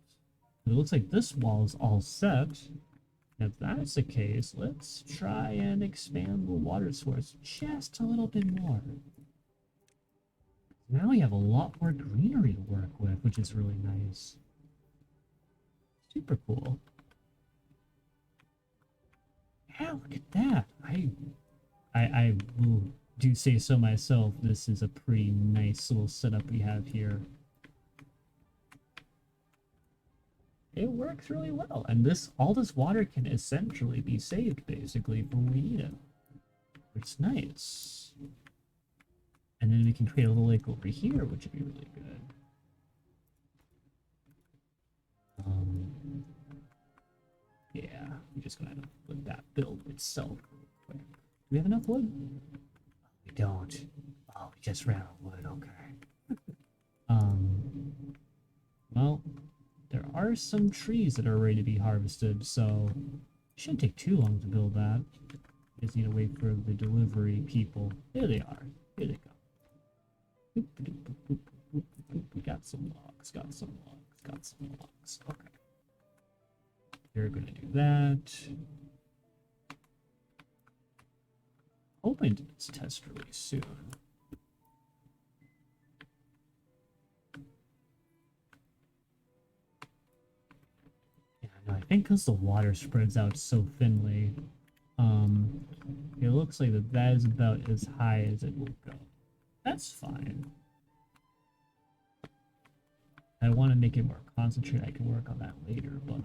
It looks like this wall is all set. If that's the case, let's try and expand the water source just a little bit more. Now we have a lot more greenery to work with, which is really nice. Super cool. Yeah, look at that. I will do say so myself. This is a pretty nice little setup we have here. It works really well, and all this water can essentially be saved basically for when we need it. It's nice. And then we can create a little lake over here, which would be really good. Yeah, we're just gonna let that build itself real quick. Do we have enough wood? We don't. Oh, we just ran out of wood. Okay. Well, there are some trees that are ready to be harvested, so it shouldn't take too long to build that. We just need to wait for the delivery people. There they are. Here they go. We got some logs, got some logs, got some logs. Okay. You're gonna do that. Hoping to do this test really soon. Yeah, no, I think because the water spreads out so thinly, it looks like that is about as high as it will go. That's fine. I want to make it more concentrated. I can work on that later, but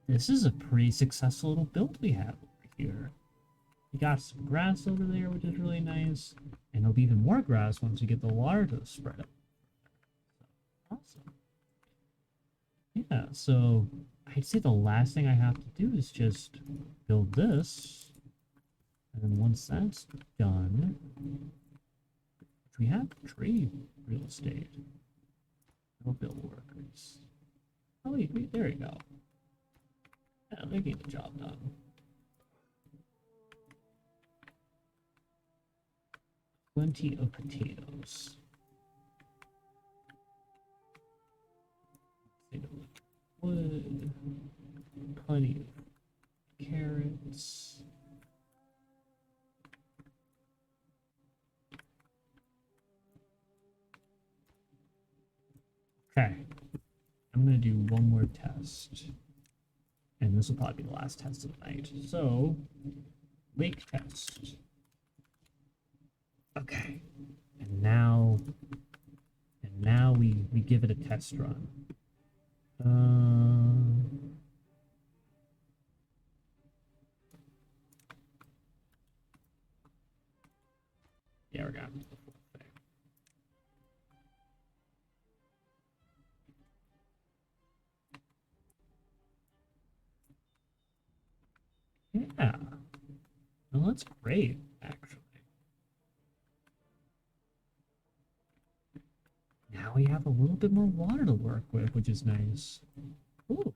this is a pretty successful little build we have over here. We got some grass over there, which is really nice, and there'll be even more grass once we get the water to spread up. So, awesome. Yeah, so I'd say the last thing I have to do is just build this, And then once that's done, which we have trade real estate, no bill workers. Oh, wait, there we go. Yeah, they get the job done. Plenty of potatoes. Wood. Plenty of carrots. Okay. I'm gonna do one more test. And this will probably be the last test of the night. So, lake test. Okay. And now we give it a test run. Yeah, we're gonna do the full thing. Yeah. Well, that's great, actually. Now we have a little bit more water to work with, which is nice. Ooh.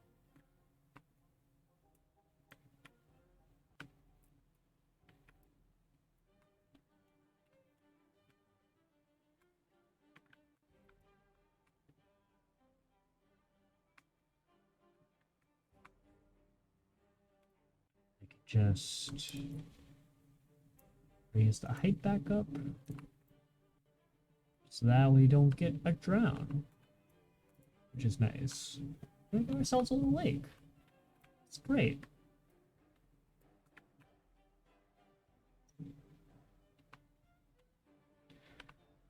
I could just raise the height back up so that we don't get a drown, which is nice. We got ourselves a little lake. It's great.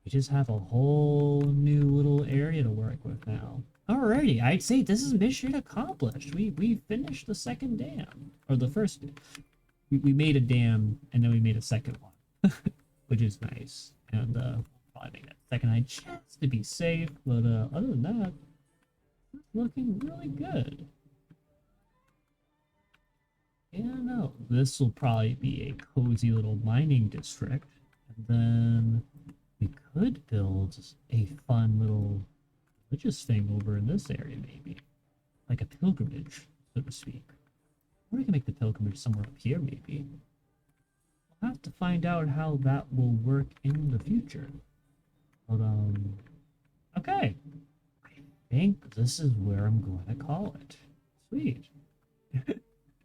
We just have a whole new little area to work with now. Alrighty, I'd say this is mission accomplished. We finished the second dam. Or the first. We made a dam and then we made a second one. Which is nice. And we'll probably make that second one just to be safe. But other than that, it's looking really good. Yeah, no. This will probably be a cozy little mining district. And then we could build a fun little religious thing over in this area, maybe. Like a pilgrimage, so to speak. Or we can make the pilgrimage somewhere up here, maybe. We'll have to find out how that will work in the future. But, okay. I think this is where I'm going to call it. Sweet.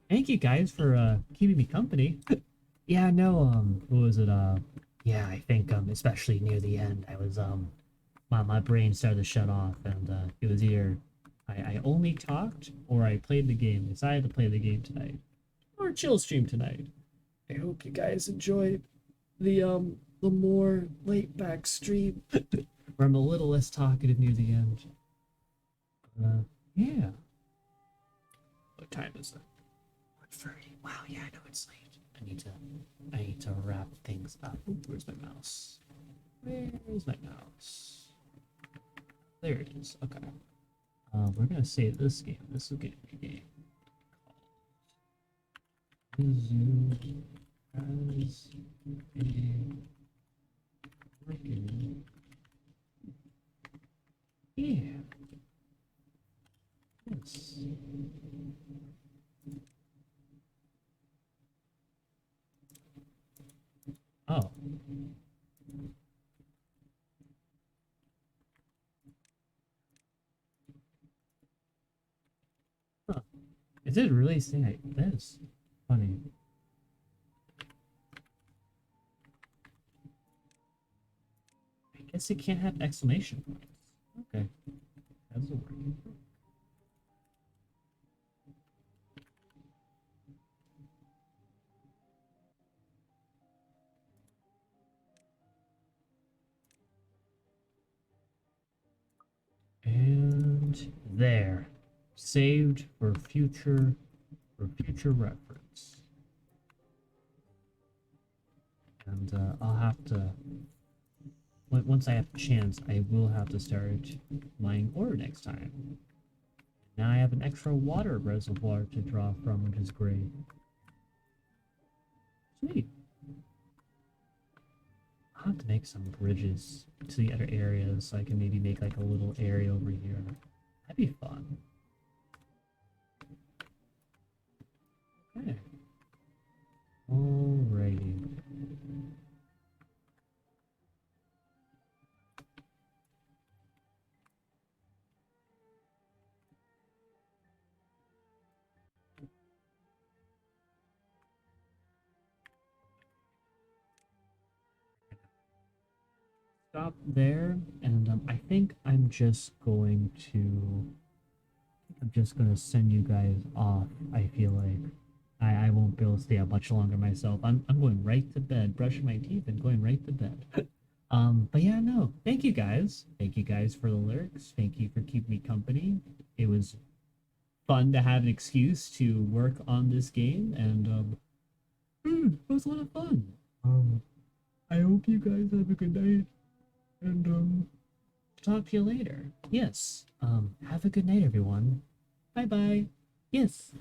Thank you guys for, keeping me company. Yeah, no, what was it, yeah, I think, especially near the end, I was, my brain started to shut off, and, it was either I only talked, or I played the game. I decided to play the game tonight. Or chill stream tonight. I hope you guys enjoyed the more late back stream, where I'm a little less talkative near the end. Yeah. What time is it? 1:30. Wow, yeah, I know it's late. I need to wrap things up. Ooh, where's my mouse? Where's my mouse? There it is. Okay. We're gonna save this game. This will get a game called Mizu as a working. Yeah. Yes. Oh. Huh. It did really say like this. Funny. I guess it can't have exclamation points. Okay. How's it working? And there. Saved for future reference. And I'll have to, once I have a chance, I will have to start mining ore next time. Now I have an extra water reservoir to draw from, which is great. Sweet. make some bridges to the other areas, so I can maybe make like a little area over here. That'd be fun. Okay. Alrighty. Stop there, and I think I'm just going to send you guys off. I feel like I won't be able to stay up much longer myself. I'm going right to bed, brushing my teeth and going right to bed. But yeah, no. Thank you guys. Thank you guys for the lyrics. Thank you for keeping me company. It was fun to have an excuse to work on this game, and it was a lot of fun. I hope you guys have a good night, and talk to you later. Yes. Have a good night, everyone. Bye bye. Yes.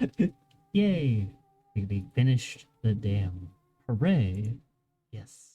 Yay. We finished the dam. Hooray. Yes.